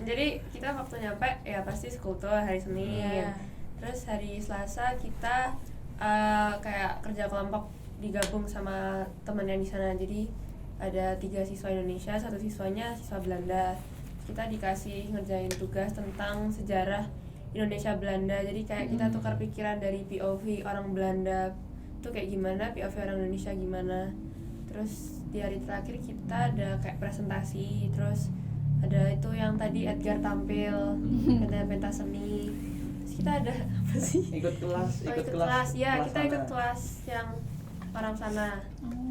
Jadi kita waktu nyampe ya pasti school tour hari Senin. Iya. Terus hari Selasa kita kayak kerja kelompok digabung sama teman yang di sana. Jadi ada 3 siswa Indonesia, 1 siswanya siswa Belanda. Kita dikasih ngerjain tugas tentang sejarah Indonesia Belanda. Jadi kayak kita tukar pikiran dari POV orang Belanda tuh kayak gimana, POV orang Indonesia gimana. Terus di hari terakhir kita ada kayak presentasi, terus ada itu yang tadi Edgar tampil, ada pentas seni. Terus kita ada apa sih? ikut kelas, ikut kelas. Ya, kita ikut sana. kelas yang orang sana.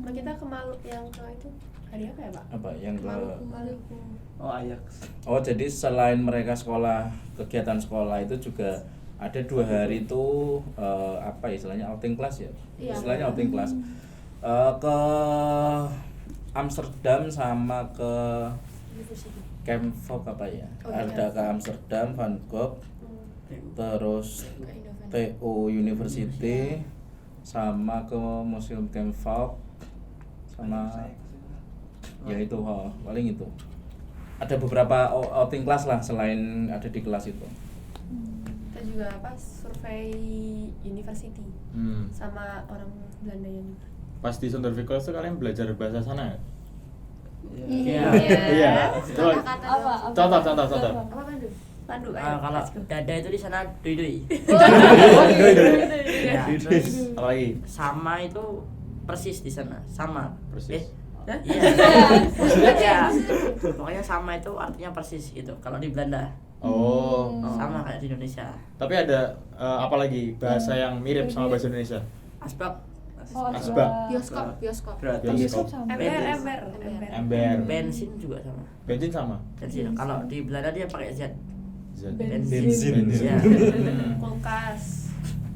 Nah, kita ke yang ke itu hari apa ya, Pak? Apa yang ke Maluku. Oh, Ajax. Oh jadi selain mereka sekolah, kegiatan sekolah itu juga ada 2 hari itu istilahnya outing class ya? Iya. Istilahnya outing class ke Amsterdam sama ke University. Kemfok apa ya? Oh, iya. Ada ke Amsterdam, Van Gogh, terus Ke Indovan. TU University, sama ke Museum Kemfok, sama ya itu paling itu. Ada beberapa outing kelas lah selain ada di kelas itu. Kita juga survei university sama orang Belandanya juga. Pas di Sonderwikkel itu kalian belajar bahasa sana ya? Iya. Iya. Coba Kata-kata Apa? dong. contoh. Apa Pandu? Pandu Kalau dada itu di sana dui. Ya, Terus terus apa lagi? sama itu persis di sana, sama. Persis. Iya. Iya. Pokoknya sama itu artinya persis gitu. Kalau di Belanda Oh. sama kayak di Indonesia. Tapi ada apa lagi bahasa yang mirip sama bahasa Indonesia? Asbak, Oh, Asbak. Bioskop. Berarti Bioskop. sama. ember. Ember. bensin juga sama. Bensin sama. Bensin. Kalau di Belanda dia pakai Z. Z. Bensin. Ya. Kulkas.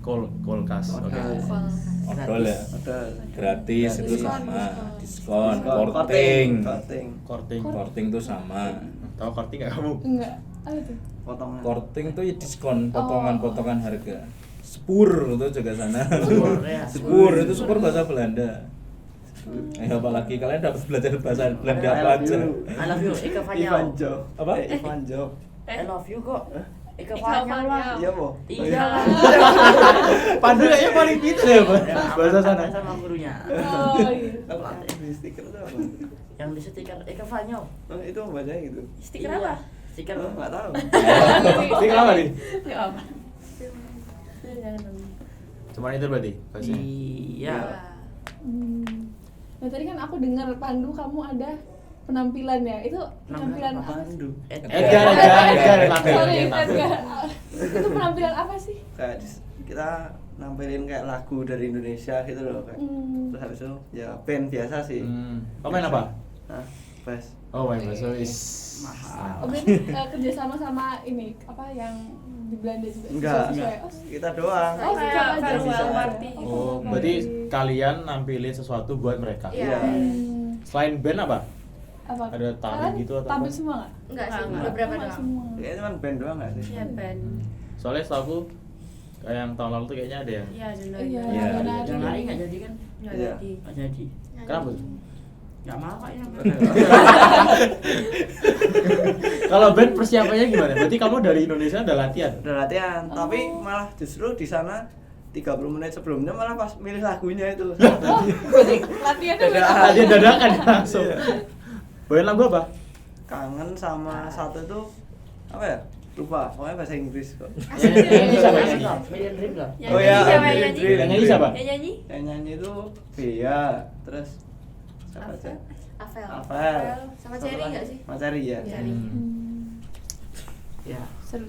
Kulkas. Oke. Odol ya. ada Gratis itu Diskon, sama. Diskon, korting korting. Korting tuh sama. Tahu korting nggak kamu? Enggak. Apa tuh? potongan Korting tuh ya diskon, potongan harga. Spur itu juga sana. Spur, ya. Spur itu spur bahasa Belanda. Apalagi kalian dapat belajar bahasa Belanda apa aja. I love you, Ika Ivan Fanyao. Jo Apa? Ivan Jo I love you kok. Ika Ika Fanyao lah. Fanyao. iya po Iya lah. Pandu kayaknya paling pintar ya, Pak. Bahasa sana. Sama gurunya. Oh iya. apa di stiker itu apa Yang di stiker Ika Fanyao. oh, itu bacanya gitu Stiker Iya. apa? Stiker oh, nggak tahu Ini kenapa nih? Ya apa? Jangan dong. Cuman itu berarti bahasanya. Iya. Nah tadi kan aku dengar Pandu kamu ada penampilan ya. Itu penampilan apa? Pandu Edgar. Sorry, Edgar. Itu penampilan apa sih? kayak kita nampilin kayak lagu dari Indonesia gitu loh kayak. Hmm. Terus habis itu ya band biasa sih Kamu main apa? nah bass Oh, main bahasa is Mahal. Oh berarti kerjasama sama ini apa yang di Belanda juga? enggak Sesuai. Oh, kita doang Oh, Kayak sama aja. farewell Bisa. party. Oh, berarti kalian nampilin sesuatu buat mereka. Iya. Selain band apa? Apa? Ada tari Kalian gitu atau tampil apa? semua nggak? Enggak sih, Enggak. beberapa Oh, nggak doang. semua. kayaknya cuma band doang nggak sih Iya band. Soalnya setahu aku kayak yang tahun lalu tuh kayaknya ada yang Iya Junda. Iya. Iya. Yang hari nggak jadi kan? Nggak Iya. jadi. Nggak jadi. kenapa tuh? Nggak mau kayaknya. Kalau band persiapannya gimana? Berarti kamu dari Indonesia udah latihan? udah latihan Oh. tapi malah justru di sana 30 menit sebelumnya malah pas milih lagunya itu Latihannya Dadakan. Latihan dadakan langsung. Bawain lagu apa? kangen sama satu itu apa ya lupa pokoknya bahasa Inggris kok Nyanyi siapa yang nyanyi? Million Dream lah. Yang Oh, nyanyi iya, siapa yang Million nyanyi? Dream. Yang nyanyi siapa? Yang nyanyi? yang nyanyi itu Bea terus siapa aja Avel. Avel Sama Satu Cherry lagi. nggak sih? sama Cherry ya Cherry. Ya. seru.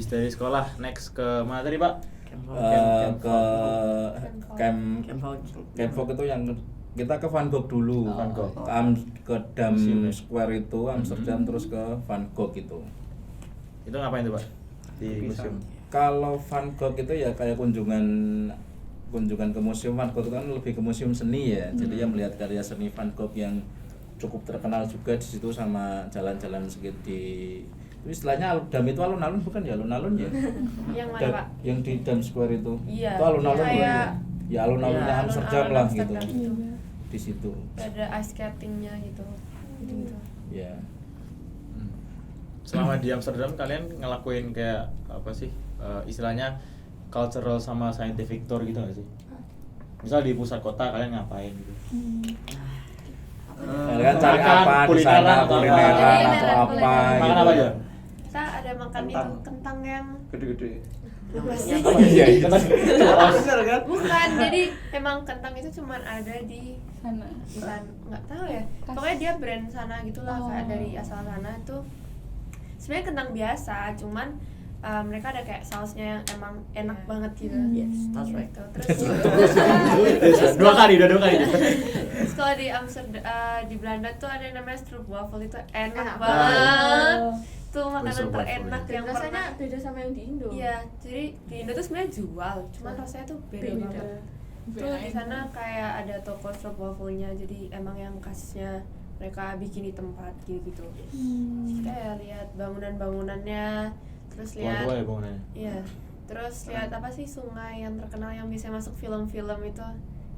habis dari sekolah next ke mana tadi Pak? Ke camp Camp itu yang kita ke Van Gogh dulu. Van Gogh. Ke Dam Museum. Square itu Amsterdam terus ke Van Gogh itu. Itu ngapain tuh Pak? Di Lukisan. museum. Kalau Van Gogh itu ya kayak kunjungan ke museum. Van Gogh itu kan lebih ke museum seni ya. Jadi ya melihat karya seni Van Gogh yang cukup terkenal juga di situ, sama jalan-jalan sedikit di itu istilahnya dam itu alun-alun bukan ya, alun-alun ya. Yang mana, Dam- Pak? Yang di Dam Square itu. Iya, Itu alun-alun kayak- bukan ya? Ya alun-alunnya Iya, Amsterdam alun-alun lah Amsterdam gitu. gitu. Di situ. Ada ice skatingnya gitu. Gitu. Ya. Selama di Amsterdam kalian ngelakuin kayak apa sih? Istilahnya cultural sama scientific tour gitu nggak sih? Misal di pusat kota kalian ngapain gitu? Ya kan cari Makan, apa di kulineran sana, atau apa? kulineran atau Kulineran, apa kulineran. Makan gitu. apa aja? Kita ada makan Kentang. itu kentang yang Gede-gede. Oh iya iya. Bener kan? bukan, jadi emang kentang itu cuman ada di Sana. bukan, nggak tahu ya, pokoknya dia brand sana gitulah, Oh. kayak dari asal sana tuh sebenarnya kentang biasa, cuman mereka ada kayak sausnya yang emang enak banget gitu. Yes, that's right. Gitu. Terus Dua kali. terus kalau di Amsterdam, di Belanda tuh ada yang namanya stroopwafel, itu enak Enak banget. Oh. Tuh makanan Stroopwafel, terenak Dan yang rasanya pernah. beda sama yang di Indo. Iya, jadi di Indo tuh sebenarnya jual, cuman rasanya tuh beda banget. Tuh di sana kayak ada toko stroopwafelnya, jadi emang yang khasnya mereka bikin di tempat gitu. Jadi kayak lihat bangunan-bangunannya, terus lihat Tua ya bangunannya. iya, terus lihat apa sih sungai yang terkenal yang bisa masuk film-film itu,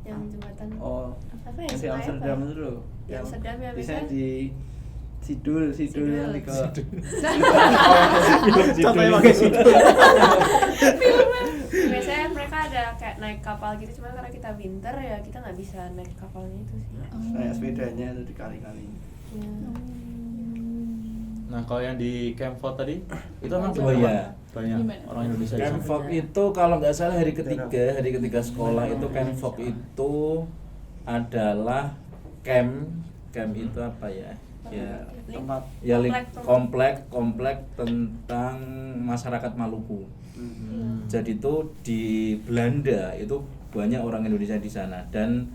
yang jembatan Oh, apa ya, yang di sungai Amsterdam apa? itu loh. Di Amsterdam ya, biasanya biasanya. di Sidul yang di ke Contohnya pakai situ. Biasanya mereka ada kayak naik kapal gitu, cuman karena kita winter ya kita nggak bisa naik kapalnya itu sih. kayak sepedanya itu dikali-kali. Iya. Nah kalau yang di Camp Fort tadi itu emang Oh iya. banyak Gimana? orang Indonesia di Camp sana. Fog itu kalau nggak salah hari ketiga sekolah itu Camp Fog itu adalah camp itu apa ya? Ya Tempat komplek tentang masyarakat Maluku. Jadi itu di Belanda itu banyak orang Indonesia di sana, dan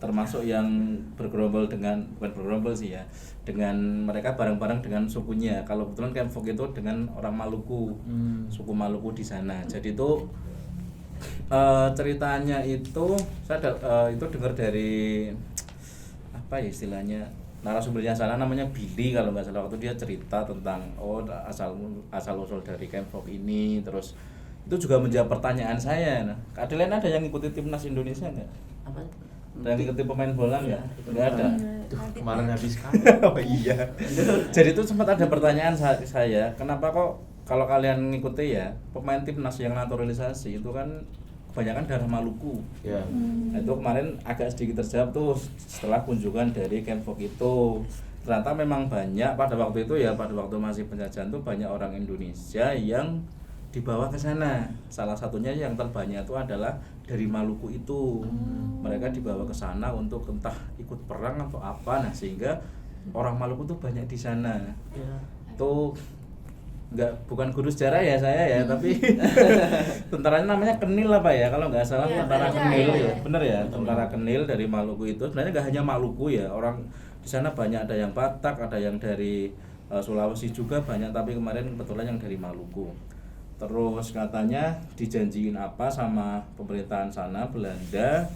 termasuk yang bergerombol dengan, bukan bergerombol sih ya, dengan mereka bareng-bareng dengan sukunya. Kalau kebetulan Camp Fog itu dengan orang Maluku, suku Maluku di sana. Jadi itu ceritanya itu itu dengar dari apa ya istilahnya, narasumbernya sana namanya Billy kalau nggak salah, waktu dia cerita tentang asal usul dari Camp Fog ini. Terus itu juga menjawab pertanyaan saya. Nah, Adeline ada yang ngikuti timnas Indonesia nggak? Apa? Ada yang ngikuti pemain bola nggak? Nggak ada. Tuh, kemarin habis kan. Oh iya. Jadi itu sempat ada pertanyaan saya, kenapa kok kalau kalian ngikuti ya pemain timnas yang naturalisasi itu kan kebanyakan darah Maluku. Ya. Nah, itu kemarin agak sedikit terjawab tuh setelah kunjungan dari Camp Fog itu. Ternyata memang banyak pada waktu itu ya, pada waktu masih penjajahan tuh banyak orang Indonesia yang dibawa ke sana. Salah satunya yang terbanyak itu adalah dari Maluku itu. Mereka dibawa ke sana untuk entah ikut perang atau apa. Nah, sehingga orang Maluku tuh banyak di sana. Itu bukan guru sejarah ya saya ya, tapi tentaranya namanya Kenil apa ya kalau nggak salah, Iya, tentara iya, Kenil iya. ya, bener ya, tentara Kenil dari Maluku itu. Sebenarnya nggak hanya Maluku ya, orang di sana banyak, ada yang Batak, ada yang dari Sulawesi juga banyak, tapi kemarin kebetulan yang dari Maluku. Terus katanya dijanjiin apa sama pemerintahan sana Belanda,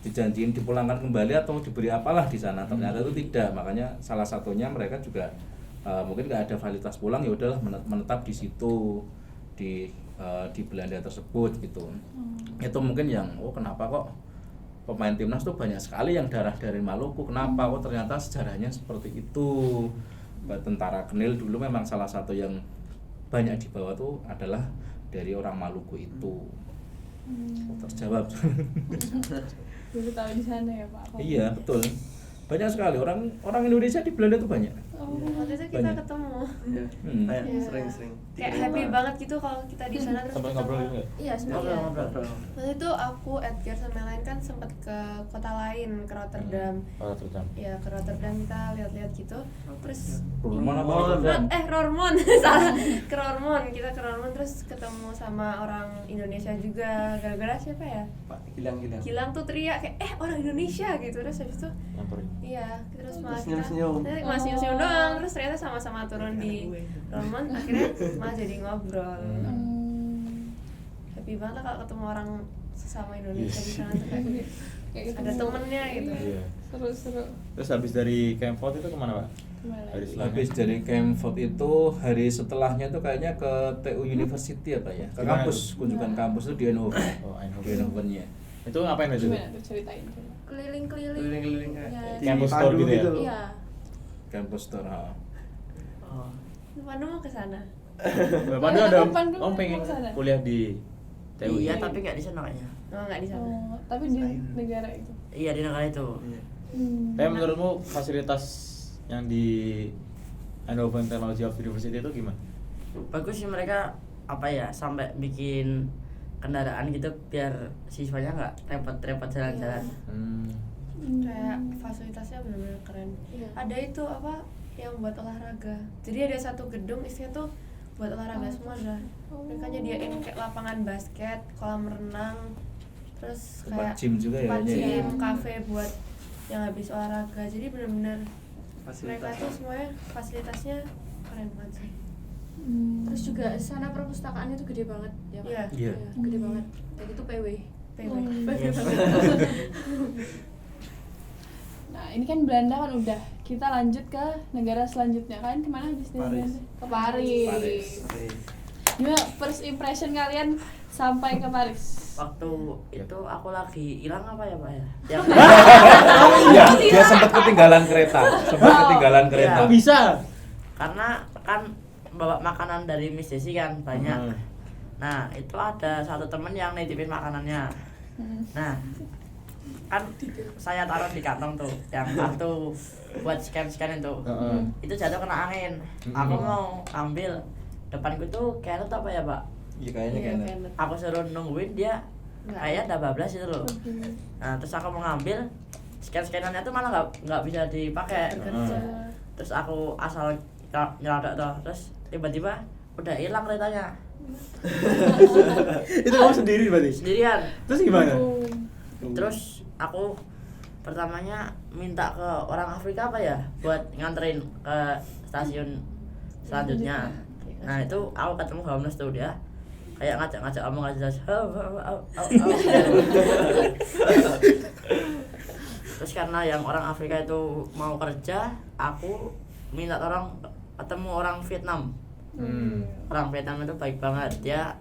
dijanjiin dipulangkan kembali atau diberi apalah di sana. Ternyata itu tidak, makanya salah satunya mereka juga mungkin nggak ada fasilitas pulang, ya udahlah menetap di situ di Belanda tersebut gitu. Itu mungkin yang kenapa kok pemain timnas tuh banyak sekali yang darah dari Maluku, kenapa kok ternyata sejarahnya seperti itu. Tentara Kenil dulu memang salah satu yang banyak dibawa tuh adalah dari orang Maluku itu. Terjawab. Baru tahu di sana ya Pak. Iya betul, banyak sekali orang Indonesia di Belanda tuh banyak. Waktu itu kita Banyak. ketemu. Iya. Kayak Iya. sering-sering. Kayak happy banget gitu kalau kita di sana terus Sampai ketemu. ngobrol gitu nggak? Iya, sebenarnya. Ngobrol-ngobrol. Waktu itu aku, Edgar sama yang lain kan sempat ke kota lain, ke Rotterdam. Rotterdam. Ya ke Rotterdam kita lihat-lihat gitu. Terus Roermond apa Oh, Rotterdam? Roermond salah, ke Roermond. Kita ke Roermond terus ketemu sama orang Indonesia juga. Gara-gara siapa ya? Pak Gilang. Gilang tuh teriak kayak orang Indonesia gitu. Terus habis itu Nyamperin. iya, terus malah Terus senyum-senyum. kita malah senyum-senyum doang. Terus ternyata sama-sama turun di Roermond, akhirnya malah jadi ngobrol. Happy banget lah kalau ketemu orang sesama Indonesia di sana tuh kayak Kayak ada temennya gitu. Iya. Seru-seru. Terus habis dari Camp Vote itu kemana Pak? Gimana? Hari setelahnya? Habis dari Camp Vote itu hari setelahnya itu kayaknya ke TU University apa ya? Ke Gimana kampus, tuh? kunjungan kampus itu di Eindhoven. Oh, Di Eindhoven. Eindhoven-nya. Itu ngapain aja tuh? Gimana tuh ceritain coba. Keliling-keliling. Keliling-keliling kayak Iya. di Campus Pandu tour gitu ya? loh. Iya. Campus tour. Ha. Oh. Pandu mau ke sana. Bapak ada Pandu om pengen mau sana? kuliah di TU. Iya, tapi nggak di sana kayaknya. Oh, enggak di sana. Oh, tapi di negara itu. Iya, di negara itu. Iya. Tapi menurutmu fasilitas yang di Eindhoven Technology of University itu gimana? Bagus sih mereka apa ya, sampai bikin kendaraan gitu biar siswanya nggak repot-repot jalan-jalan. Kayak fasilitasnya benar-benar keren. Iya. Ada itu apa yang buat olahraga. Jadi ada satu gedung isinya tuh buat olahraga semua ada. Mereka nyediain kayak lapangan basket, kolam renang, terus Tempat kayak gym juga ya tempat kayaknya ya? gym, kafe buat yang habis olahraga. Jadi benar-benar mereka Fasilitas. tuh semuanya fasilitasnya keren banget sih. Terus juga sana perpustakaannya tuh gede banget ya Pak? Iya. Iya. Gede banget. Dan itu PW. PW. Yes. Nah, ini kan Belanda kan udah. Kita lanjut ke negara selanjutnya kan, kemana habis dari Paris. Belanda? Ke Paris. Paris. Gimana first impression kalian sampai ke Paris? Waktu itu aku lagi hilang apa ya, Pak ya? Yang Iya, dia sempat ketinggalan kereta. Sempat ketinggalan kereta. Kok bisa? karena kan bawa makanan dari Miss Desi kan banyak. Nah, itu ada satu temen yang nitipin makanannya. Nah, kan saya taruh di kantong tuh yang kartu buat scan itu. Itu jatuh kena angin. Aku mau ambil, depanku tuh Kenneth apa ya, Pak? Iya kayaknya Iya, kayaknya. Kenneth. Aku suruh nungguin dia kayak udah bablas itu loh. Nah, terus aku mau ngambil, scan-scanannya tuh malah nggak bisa dipakai. Terus aku asal nyelodok tuh, terus tiba-tiba udah hilang keretanya Itu kamu sendiri berarti? sendirian. Terus gimana? Terus aku pertamanya minta ke orang Afrika apa ya buat nganterin ke stasiun selanjutnya. Nah, itu aku ketemu homeless tuh, dia kayak ngajak-ngajak omong aja. Terus karena yang orang Afrika itu mau kerja, aku minta tolong ketemu orang Vietnam. Orang Vietnam itu baik banget, dia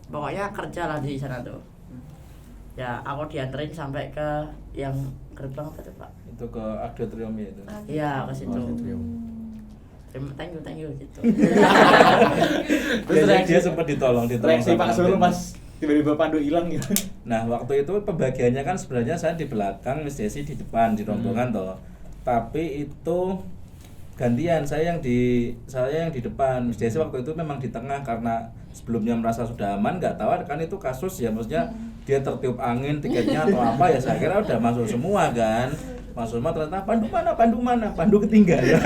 pokoknya kerja lah di sana tuh. Ya, aku dianterin sampai ke yang gerbang apa tuh, Pak? Itu ke auditorium ya itu. Iya, ke situ. Auditorium. Thank you gitu. Terus Kayaknya dia sempat ditolong reaksi sama Pak Solo Vietnam. pas tiba-tiba Pandu hilang gitu. Nah, waktu itu pembagiannya kan sebenarnya saya di belakang, Miss Desi di depan di rombongan toh. Tapi itu gantian, saya yang di depan. Miss Desi waktu itu memang di tengah karena sebelumnya merasa sudah aman, nggak tahu kan itu kasus ya, maksudnya dia tertiup angin tiketnya atau apa ya, saya kira udah masuk semua kan. Masuk semua, ternyata Pandu mana, ketinggalan.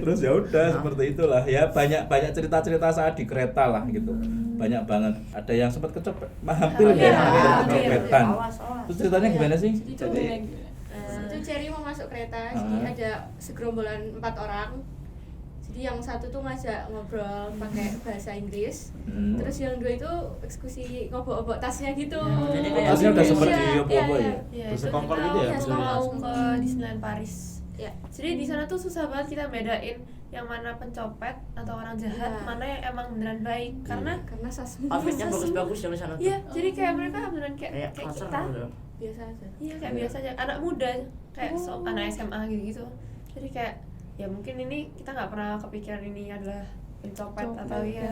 Terus ya udah seperti itulah ya, banyak cerita-cerita saat di kereta lah gitu. Banyak banget. Ada yang sempat kecopet, hampir Iya, kecopetan. awas. Terus ceritanya gimana sih? Itu Cherry mau masuk kereta, jadi ada segerombolan 4 orang. Jadi yang satu tuh ngajak ngobrol pakai bahasa Inggris. Terus yang dua itu eksekusi ngobok-obok tasnya gitu. Jadi kayak Tasnya udah sempet Iya, diopo-opo iya, ya? Iya, Terus itu sekongkol kita gitu ya? mau ke Disneyland Paris. Ya. Jadi di sana tuh susah banget kita bedain yang mana pencopet atau orang jahat, Iya. mana yang emang beneran baik. Karena Karena sas outfitnya bagus-bagus ya di sana tuh. iya, jadi kayak mereka beneran Kayak kayak culture kita. gitu. biasa aja. Iya, kayak biasa aja. Anak muda, kayak anak SMA gitu. Jadi kayak ya mungkin ini kita nggak pernah kepikiran ini adalah pencopet atau ya.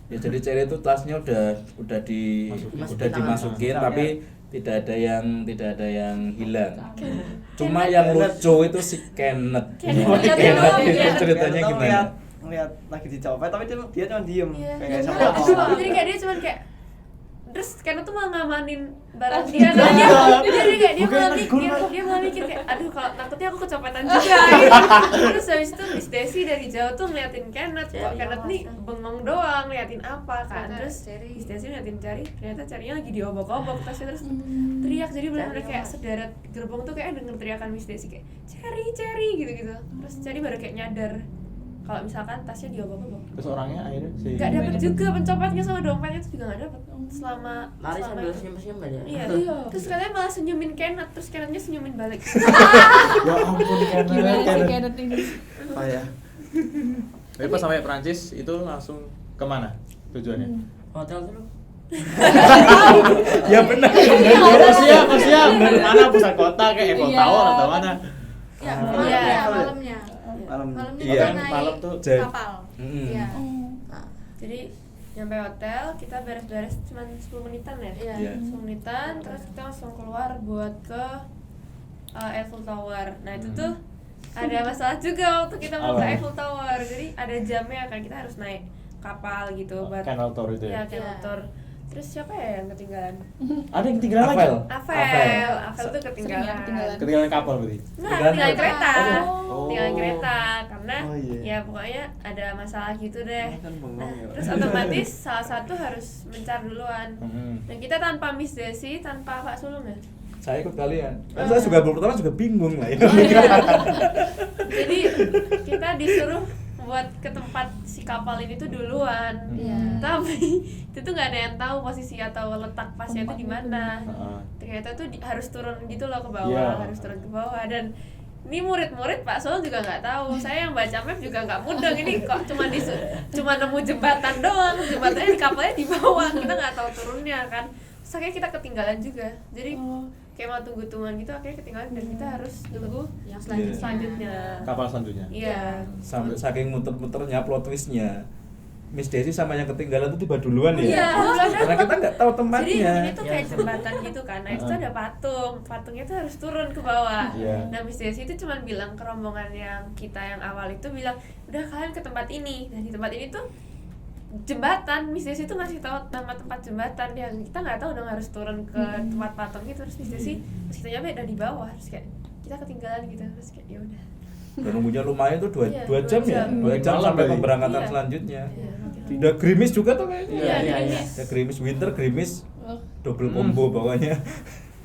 Ya jadi Cherry itu tasnya udah Masukin dimasukin, tangan. tapi tidak ada yang hilang. Cuma yang lucu itu si Kenneth. Kenneth. Kenneth itu Kenneth. ceritanya Tahu gimana? ngeliat lagi dicopet tapi dia cuma diem Iya. kayak sama Jadi kayak dia cuman kayak terus karena tuh malah ngamanin barang dia kan dia malah mikir kayak aduh kalau takutnya aku kecopetan juga gitu. Terus habis itu Miss Desi dari jauh tuh ngeliatin Kenneth, kok Kenneth nih bengong doang ngeliatin apa kan, terus Miss Desi ngeliatin Cari, ternyata Carinya lagi diobok-obok tasnya, terus teriak, jadi benar-benar kayak sederet gerbong tuh kayak denger teriakan Miss Desi kayak Cari gitu-gitu, terus Cari baru kayak nyadar kalau misalkan tasnya diobok-obok. Terus orangnya akhirnya si Gak dapet juga pencopetnya sama dompetnya tuh juga gak dapet selama Lari sambil itu. senyum-senyum aja. Iya. Terus katanya malah senyumin Kenneth, terus Kennethnya senyumin balik. ya ampun Gimana sih Kenneth. Kenneth ini? oh ya Tapi pas sampai Prancis itu langsung kemana tujuannya? Hotel dulu. Ya benar. Kok siap? Mana pusat kota kayak Eiffel Iya. Tower atau mana? Ya, Iya. malamnya. malam Malamnya Iya, kita naik malam tuh kapal. Mm. Iya. Nah, jadi nyampe hotel kita beres-beres cuma 10 menitan ya. Iya. Iya. 10 menitan terus kita langsung keluar buat ke Eiffel Tower. Nah, itu tuh ada masalah juga waktu kita mau ke Apa? Eiffel Tower. Jadi ada jamnya kan, kita harus naik kapal gitu buat Canal Tour itu ya? ya Canal Tour. Terus siapa ya yang ketinggalan? Ada yang ketinggalan lagi? Avel tuh ketinggalan. Sering ya ketinggalan. Ketinggalan kapal berarti? Nah, Ketinggalan tinggal kereta. Oh. Tinggal kereta karena Oh, iya. ya pokoknya ada masalah gitu deh. kan bengong Nah, ya, Pak. terus otomatis salah satu harus mencar duluan. Hmm. Dan kita tanpa Miss Desi, tanpa Pak Sulung ya. Saya ikut kalian. Kan saya juga baru pertama juga bingung lah. Jadi kita disuruh buat ke tempat si kapal ini tuh duluan. Iya. Tapi itu tuh nggak ada yang tahu posisi atau letak pasnya itu di mana. Heeh. Ternyata tuh harus turun gitu loh ke bawah, Iya. harus turun ke bawah. Dan ini murid-murid Pak Sol juga nggak tahu. Saya yang baca map juga nggak mudeng, ini kok cuma nemu jembatan doang, jembatannya di kapalnya di bawah, kita nggak tahu turunnya kan. Terus akhirnya kita ketinggalan juga, jadi kayak mau tunggu-tungguan gitu, akhirnya ketinggalan dan kita harus tunggu Yang selanjutnya. selanjutnya. Kapal selanjutnya? Iya. Sampai saking muter-muternya plot twistnya. Miss Desi sama yang ketinggalan itu tiba duluan ya. Iya, Karena kita nggak tahu jadi tempatnya. ini tuh kayak jembatan gitu kan, nah itu tuh ada patungnya tuh harus turun ke bawah. Iya. Nah Miss Desi itu cuma bilang ke rombongan yang kita yang awal itu bilang, udah kalian ke tempat ini. Nah di tempat ini tuh jembatan, Miss Desi tuh ngasih tahu nama tempat jembatan, yang kita nggak tahu dong harus turun ke tempat patung itu. Terus Miss Desi pas kita nyampe udah di bawah, terus kayak kita ketinggalan gitu, terus kayak ya udah. Dan nunggunya lumayan tuh 2 Iya, jam ya. 2 jam Malam sampai berarti. pemberangkatan Iya. selanjutnya. Iya. Udah gerimis juga tuh kayaknya. Iya, iya. Ya gerimis winter, gerimis Oh. double combo bawahnya.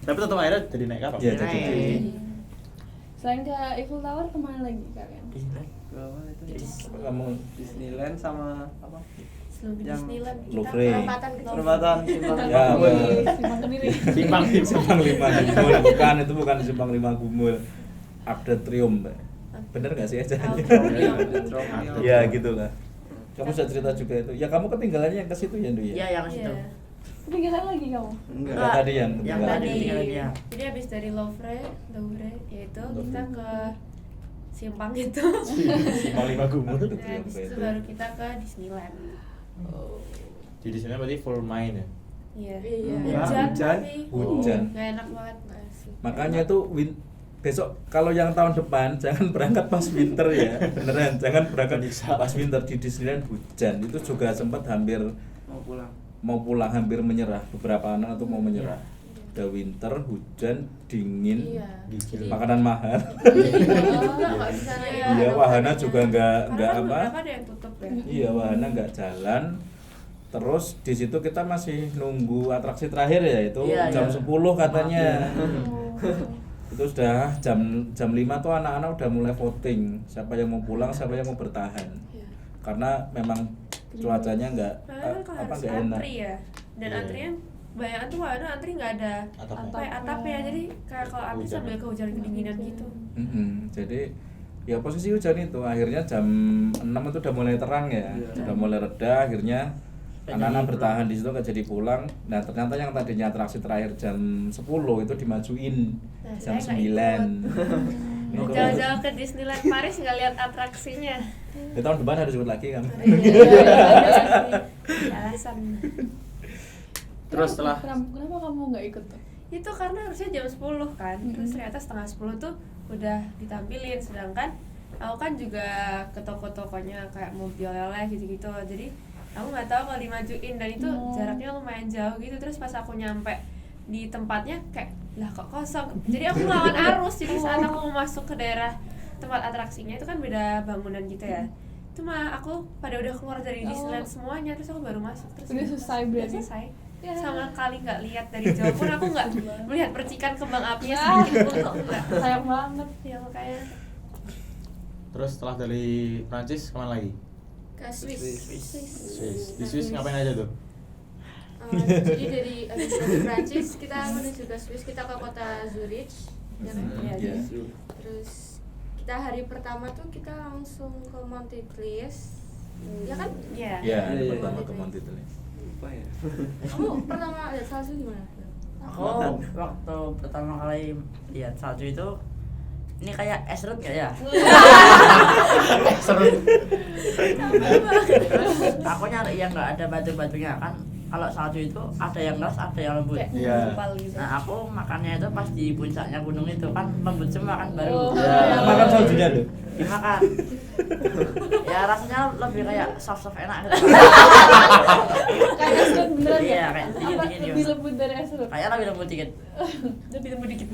Tapi tetap akhirnya jadi naik kapal? Iya, jadi Selain ke Eiffel Tower kemana lagi kalian? ke apa itu kamu Disneyland sama apa Sebelum di Yang Disneyland kita Louvre. Perempatan kecil. perempatan simpang Ya, Gumul. Simpang Kediri. Simpang Simpang 5 Gumul, bukan itu bukan Simpang 5 Gumul. Arc de Triomphe. Mbak. Bener gak sih acaranya? Tromeo. Ya gitulah. Kamu bisa cerita juga itu. Ya kamu ketinggalannya yang ke situ ya, Ndu ya? Iya, yang situ. Iya. Ketinggalan lagi kamu? Enggak. Yang tadi yang Yang ketinggalan. tadi ketinggalan ya. Jadi habis dari Louvre yaitu kita ke simpang itu. Simpang 5 Gumul. Arc de Nah, Triomphe habis itu itu. baru kita ke Disneyland. Jadi di sini berarti full main ya? Iya. Iya. Hujan. Hujan. Tapi Hujan. Gak enak banget. Makanya tuh besok kalau yang tahun depan jangan berangkat pas winter ya. Beneran, jangan berangkat pas winter di Disneyland hujan. Itu juga sempat hampir mau pulang hampir menyerah, beberapa anak tuh mau menyerah. Udah winter, hujan, dingin, Iya. Gigil. makanan mahal. Nggak bisa naik. Iya, wahana juga nggak Karena kan apa. beberapa ada yang tutup ya. Iya, wahana nggak jalan. Terus di situ kita masih nunggu atraksi terakhir ya, itu Iya, jam iya. 10 katanya. Oh. Itu sudah jam 5 tuh anak-anak udah mulai voting siapa yang mau pulang, siapa yang mau bertahan. Iya. Karena memang cuacanya nggak Karena kan apa harus nggak enak. antri ya. Dan Iya. antrinya banyak tuh wahana antri nggak ada Atapnya. atapnya. Jadi kayak kalau antri Hujan. sambil kehujanan kedinginan gitu. Jadi ya posisi hujan itu akhirnya jam 6 itu udah mulai terang ya, Iya. udah mulai reda, akhirnya Nggak anak-anak jadi bertahan di situ nggak jadi pulang. Nah ternyata yang tadinya atraksi terakhir jam 10 itu dimajuin Nah, jam saya nggak 9. Ikut. Jauh-jauh ke Disneyland Paris nggak lihat atraksinya. Ya, tahun depan harus ikut lagi kan. Alasan. Terus setelah Kenapa kamu nggak ikut tuh? itu karena harusnya jam 10 kan, terus ternyata setengah 10 tuh udah ditampilin, sedangkan aku kan juga ke toko-tokonya kayak mau oleh gitu-gitu, jadi aku nggak tahu kalau dimajuin dan itu jaraknya lumayan jauh gitu. Terus pas aku nyampe di tempatnya kayak lah kok kosong, jadi aku ngelawan arus. Jadi saat aku mau masuk ke daerah tempat atraksinya itu kan beda bangunan gitu ya, itu mah aku pada udah keluar dari Disneyland semuanya, terus aku baru masuk. Terus Udah selesai udah berarti? selesai. Ya. Sama kali nggak lihat dari jauh pun, aku nggak melihat percikan kembang apinya sedikit pun kok enggak. Sayang banget. Ya makanya Terus setelah dari Prancis kemana lagi? Ke Swiss. Swiss. Di Swiss ngapain aja tuh? Jadi habis dari Prancis kita menuju ke Swiss, kita ke kota Zurich ya kan? Iya. Terus kita hari pertama tuh kita langsung ke Monte Clis, ya kan? Iya. Iya, Iya. pertama ke Monte Clis. Apa ya? Kamu pertama lihat salju gimana? Aku waktu pertama kali lihat salju itu ini kayak es serut nggak ya? Aku nyari yang nggak ada batu-batunya kan. Kalau salju itu ada yang keras, ada yang lembut. Iya. Kepal gitu. Nah aku makannya itu pas di puncaknya gunung itu kan lembut semua kan baru. Iya. Makan saljunya tuh. Dimakan. Ya rasanya lebih kayak soft enak gitu. Kayak es serut beneran Iya, ya? kayak Apa dingin-dingin lebih gitu. lembut dari es serut? Kayak lebih lembut dikit. Lebih lembut dikit.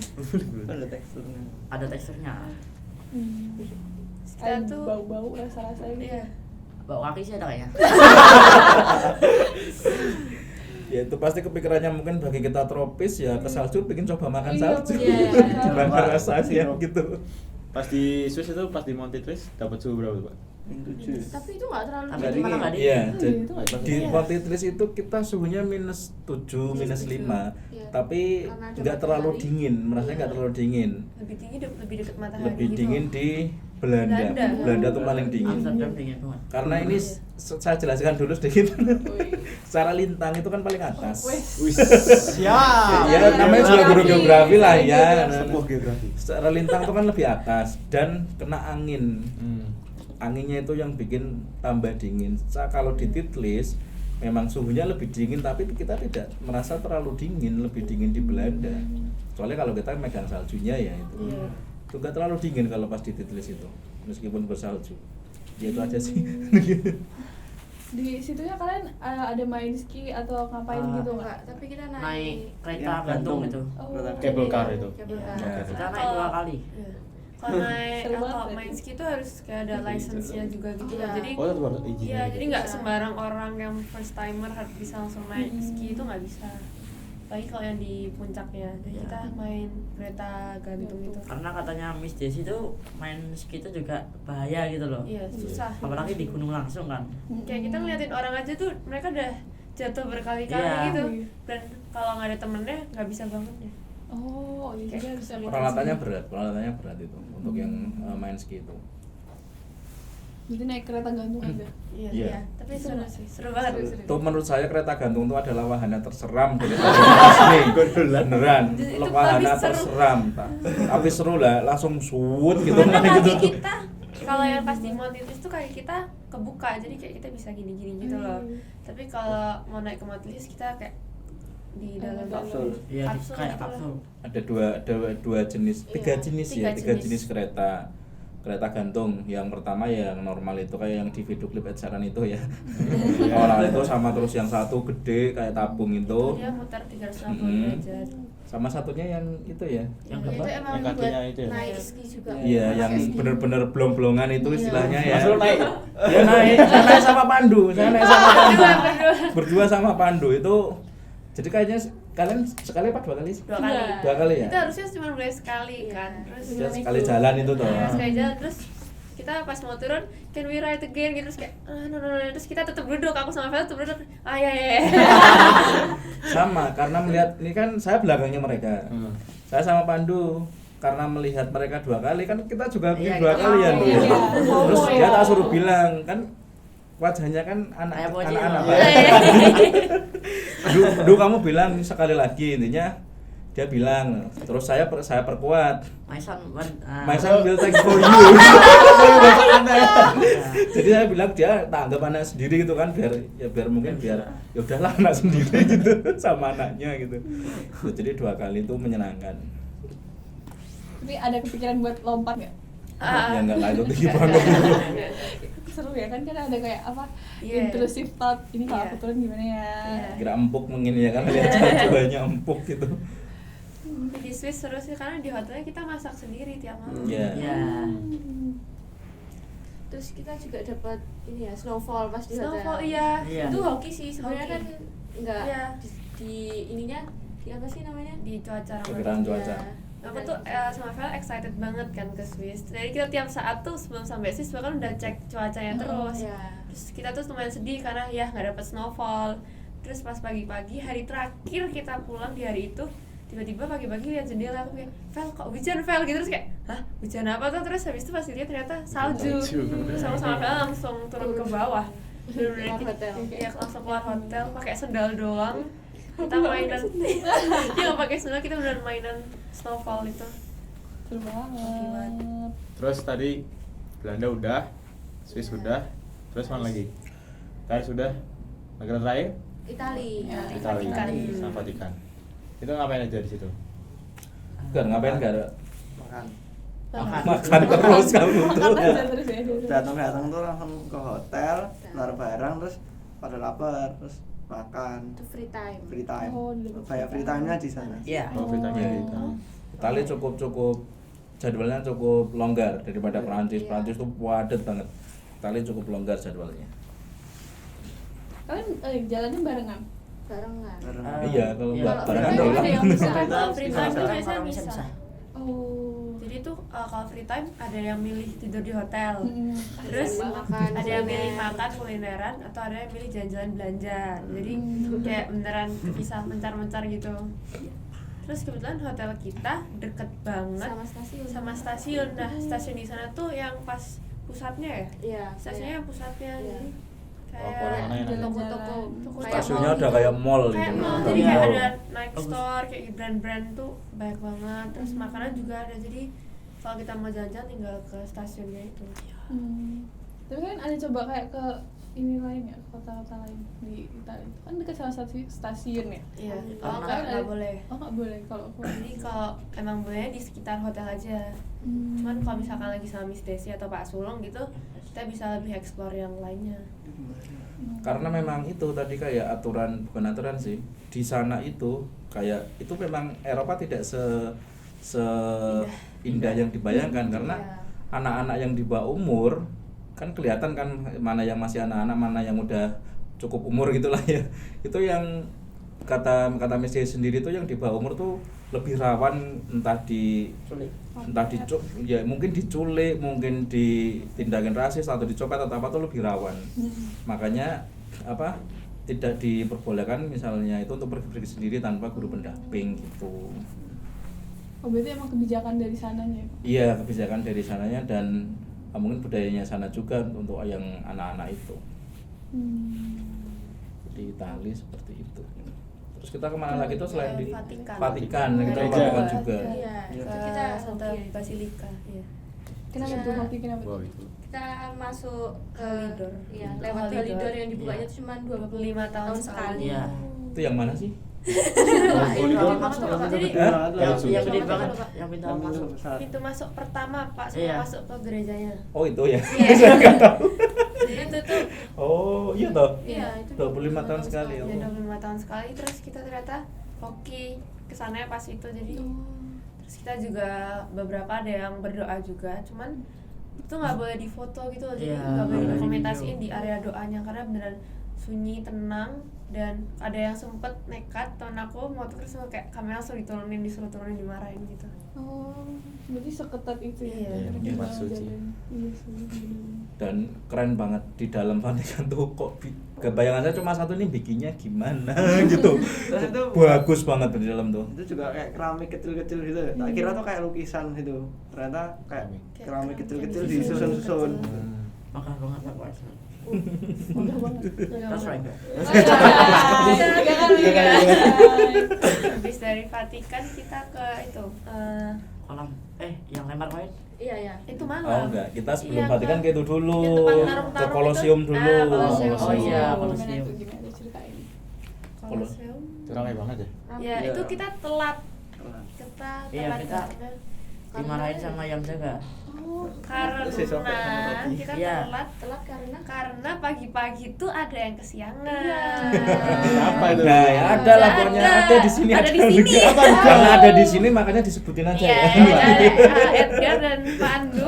Ada teksturnya. Ada teksturnya. Kita Ada tuh bau-bau rasa-rasanya gitu. iya. Bau kaki sih ada kayaknya. Ya itu pasti kepikirannya mungkin bagi kita tropis ya ke salju pengen coba makan Iya, salju. iya. Gimana rasanya gitu. Pas di Swiss itu pas di Monte Clis dapat suhu berapa tuh, Pak? Yang 7. Tapi itu nggak terlalu Tapi Nggak di mana dingin. nggak dingin? Iya, Oh, jadi itu nggak di dingin. Monte Clis itu kita suhunya -7, -5, Iya. tapi Karena ada nggak terlalu matahari. dingin, merasanya nggak terlalu dingin. Lebih tinggi lebih dekat matahari Lebih gitu. dingin di Belanda. Belanda. Belanda tuh paling dingin. Amsterdam dingin banget. Karena ini saya jelaskan dulu sedikit. Secara lintang itu kan paling atas. Wis. Ya, Ya, namanya juga guru geografi lah ya. Sebuah geografi. Secara lintang itu kan lebih atas dan kena angin. Hmm. Anginnya itu yang bikin tambah dingin. Kalau di Titlis memang suhunya lebih dingin tapi kita tidak merasa terlalu dingin, lebih dingin di Belanda. Soalnya kalau kita megang saljunya ya itu. Iya. Itu nggak terlalu dingin kalau pas di Titlis itu. Meskipun bersalju. Ya itu aja sih. Di situnya kalian ada main ski atau ngapain gitu nggak? Enggak, tapi kita Naik naik kereta Yang gantung gantung. itu. Oh, Cable car itu. Cable car. Ya. Kita naik 2 kali. Iya. Kalau naik Seru kalau banget. main ski tuh harus kayak ada license-nya juga gitu loh. Iya. Jadi Oh, itu baru izin. iya, jadi nggak Bisa. sembarang orang yang first timer harus bisa langsung naik ski itu nggak bisa. Apalagi kalau yang di puncaknya. Dan Iya. kita main kereta gantung itu. Karena katanya Miss Desi itu main ski itu juga bahaya gitu loh. Iya, susah. Apalagi di gunung langsung kan. Kayak kita ngeliatin orang aja tuh mereka udah jatuh berkali-kali Iya. gitu. Dan kalau nggak ada temennya nggak bisa bangun deh. Oh, iya juga bisa lihat. Peralatannya berat itu untuk yang main ski itu. Jadi naik kereta gantung aja. Iya, Iya. iya. Tapi seru sih, seru banget. Itu menurut saya kereta gantung itu adalah wahana terseram dari Disney. Beneran, Itu wahana lebih seru. terseram. Tapi seru lah, langsung suut gitu Karena gitu. kaki kita kalau yang pas di Monte Clis tuh kaki kita kebuka, jadi kayak kita bisa gini-gini gitu loh. Tapi kalau mau naik ke Monte Clis kita kayak di dalam Kapsul. Iya, kapsul kayak gitu kapsul. loh. Ada dua jenis, tiga Iya, jenis tiga ya, tiga jenis. jenis kereta gantung. Yang pertama yang normal itu kayak yang di video klip Ed Sheeran itu ya. Orang itu sama terus yang satu gede kayak tabung itu. Dia muter 360 Mm-mm. derajat. Sama satunya yang itu ya. Yang Itu apa? emang Yang buat kakinya itu ya? naik ski juga. Iya, Pakai yang ski. bener-bener blong-blongan itu istilahnya ya. Mas lu naik. Ya naik, saya naik sama Pandu, saya naik sama Pandu. Berdua sama Pandu itu. Jadi kayaknya kalian sekali apa 2 kali sih? 2 kali. 2 kali ya? Itu harusnya cuma boleh sekali kan. Terus Ya, sekali jalan itu toh. ya, sekali jalan terus kita pas mau turun, can we ride again gitu, terus kayak no, terus kita tetap duduk, aku sama Vel tetap duduk. Ya. Sama, karena melihat ini kan saya belakangnya mereka. Hmm. Saya sama Pandu karena melihat mereka 2 kali kan kita juga bikin Iya, 2 kita kali ya mau, dulu. iya. Terus Oh, dia iya. tak suruh bilang kan wajahnya kan Kayak bocil. anak-anak. Iya. Duh, kamu bilang sekali lagi intinya dia bilang, terus saya perkuat, My son want my son will take for you. Jadi saya bilang dia tak anggap anak sendiri gitu kan, biar mungkin biar ya udahlah anak sendiri gitu sama anaknya gitu. Jadi 2 kali itu menyenangkan. Tapi ada kepikiran buat lompat nggak? Ya enggak lah, itu tinggi banget gitu. Seru ya kan ada kayak apa Iya. intrusive thought, ini kalau Iya. aku turun gimana ya? Iya. Kira empuk mungkin ya kan, lihat cowok-cowoknya empuk gitu. Di Swiss seru sih karena di hotelnya kita masak sendiri tiap malam. Iya. Ya. Terus kita juga dapat ini ya snowfall pas di hotel. Snowfall iya. Iya. Itu hoki sih Sebenarnya kan hoki. enggak Iya. di ininya di apa sih namanya? Di cuaca Perkiraan Ramadan. cuaca. Iya. Aku tuh sama Vel excited banget kan ke Swiss. Jadi kita tiap saat tuh sebelum sampai Swiss bahkan udah cek cuacanya terus. Iya. Terus kita tuh lumayan sedih karena ya nggak dapet snowfall. Terus pas pagi-pagi hari terakhir kita pulang di hari itu, tiba-tiba pagi-pagi lihat jendela aku kayak, Vel kok hujan Vel gitu, terus kayak, hah hujan apa tuh? Terus habis itu pas dilihat ternyata salju. Terus sama Vel langsung turun ke bawah. Keluar hotel. Iya langsung keluar hotel pakai sendal doang. Kita mainan, dia nggak pakai sendal, kita beneran mainan snowfall itu. Seru banget. Terus tadi Belanda udah, Swiss udah, terus mana lagi? Paris sudah, negara terakhir? Itali. Ya. Italia, Vatikan. sama Vatikan. Itu ngapain aja di situ? Enggak ngapain enggak ada Makan. makan terus kamu tuh. Makan aja terus ya. Datang tuh langsung ke hotel, naruh barang terus pada lapar terus makan. Itu free time. Free time. Oh, dulu. Kayak free time-nya di sana. Iya. Oh, Vatikan Iya. di Italia. Itali cukup jadwalnya cukup longgar daripada Prancis. Iya. Prancis tuh padat banget. Itali cukup longgar jadwalnya. Kalian jalannya barengan? Barengan. Bareng. Iya, kalau Iya. enggak Kalau barengan free time doang. ada yang bisa. Kalau free time tuh Bisa. biasanya Kalau bisa. Oh. Jadi tuh kalau free time ada yang milih tidur di hotel. Mm-mm. Terus Makan, ada yang kuliner. milih makan kulineran atau ada yang milih jalan-jalan belanja. Jadi kayak beneran bisa mencar-mencar gitu. Terus kebetulan hotel kita deket banget Sama stasiun. sama stasiun. Nah, stasiun di sana tuh yang pas pusatnya ya. Iya. Stasiunnya yang pusatnya. Iya. Jadi Corona kayak enak. Toko-toko. Stasiunnya udah kayak mall gitu. kayak mall, Udah jadi kayak mall. ada Nike store, kayak brand-brand tuh banyak banget. Terus makanan juga ada. Jadi kalau kita mau jalan-jalan tinggal ke stasiunnya itu. Tapi kan ada coba kayak ke ini lain ya, kota-kota lain di Italia. Kan dekat salah satu stasiun ya. Iya. Kalau Kalau nggak boleh. Oh nggak boleh kalau aku. Jadi kalau emang boleh di sekitar hotel aja. Cuman kalau misalkan lagi sama Miss Desi atau Pak Sulung gitu, kita bisa lebih explore yang lainnya. Karena memang itu tadi kayak aturan, bukan aturan sih, di sana itu kayak itu memang Eropa tidak se indah yang dibayangkan karena Iya. anak-anak yang di bawah umur kan kelihatan kan mana yang masih anak-anak, mana yang udah cukup umur gitulah ya. Itu yang kata Messi sendiri tuh yang di bawah umur tuh lebih rawan entah ya mungkin diculik, mungkin ditindakin rasis atau dicopet atau apa tuh lebih rawan. Makanya apa tidak diperbolehkan misalnya itu untuk pergi sendiri tanpa guru pendamping gitu. Oh berarti emang kebijakan dari sananya ya? Iya, kebijakan dari sananya dan mungkin budayanya sana juga untuk yang anak-anak itu. Di Itali seperti itu. Terus kita kemana lagi tuh selain di Vatikan. Vatikan, kita Gereja. Vatikan juga. Iya. Itu Ke kita Santa hoki. Basilika. Iya. Kenapa Iya. tuh hoki kenapa? Wow, tuh? itu. Kita masuk ke Halidor. Iya, Ke lewat Halidor. Halidor yang dibukanya Iya. tuh cuma 25 tahun sekali. Iya. Itu yang mana sih? Kalau masuk Jadi yang gede banget, yang pintu masuk. pintu masuk pertama Pak Iya. masuk ke gerejanya. Oh itu ya. Iya. Saya nggak tahu. Jadi itu tuh Oh iya toh. Iya, itu 25 tahun sekali. ya Oh. 25 tahun sekali. Terus kita ternyata hoki kesananya pas itu. Jadi terus kita juga beberapa ada yang berdoa juga. Cuman itu nggak boleh difoto gitu loh. Jadi Iya, nggak boleh nggak boleh dokumentasiin di di area doanya karena beneran sunyi, tenang. Dan ada yang sempet nekat, temen aku mau terus kayak kamera langsung disuruh turunin, dimarahin gitu. Oh, berarti seketat itu ya? Iya, Keren tempat banget suci. jalan. Iya sih. Dan keren banget di dalam Vatikan tuh kok bayangan saya cuma satu nih bikinnya gimana gitu. Terus itu Bagus banget di dalam tuh. itu juga kayak keramik kecil-kecil gitu. Tak kira tuh kayak lukisan gitu. Ternyata kayak keramik kecil-kecil disusun-susun. Hmm. Makan banget aku asal. Udah banget. Terus Frank. Habis dari Vatikan kita ke itu Kolam yang lempar koin. Iya. itu Oh malam. enggak, kita sebelum Iya, Vatikan ke itu dulu, yang tempat ke tarung-tarung Kolosium itu. dulu. Kolosium. Oh iya, Gimana Kolosium. tuh, gimana ceritain? Kolosium. Itu ramai banget ya. Ya, Iya. itu kita telat. Iya, kita karena dimarahin sama yang jaga. karena Terus besok sama Robi. kita Iya. telat karena pagi-pagi tuh ada yang kesiangan. Apa itu? Nah, ya ada lah Ada. pokoknya, ada di sini, Ada di sini. juga. Karena ada di sini makanya disebutin aja Iya, ya. Edgar dan Pandu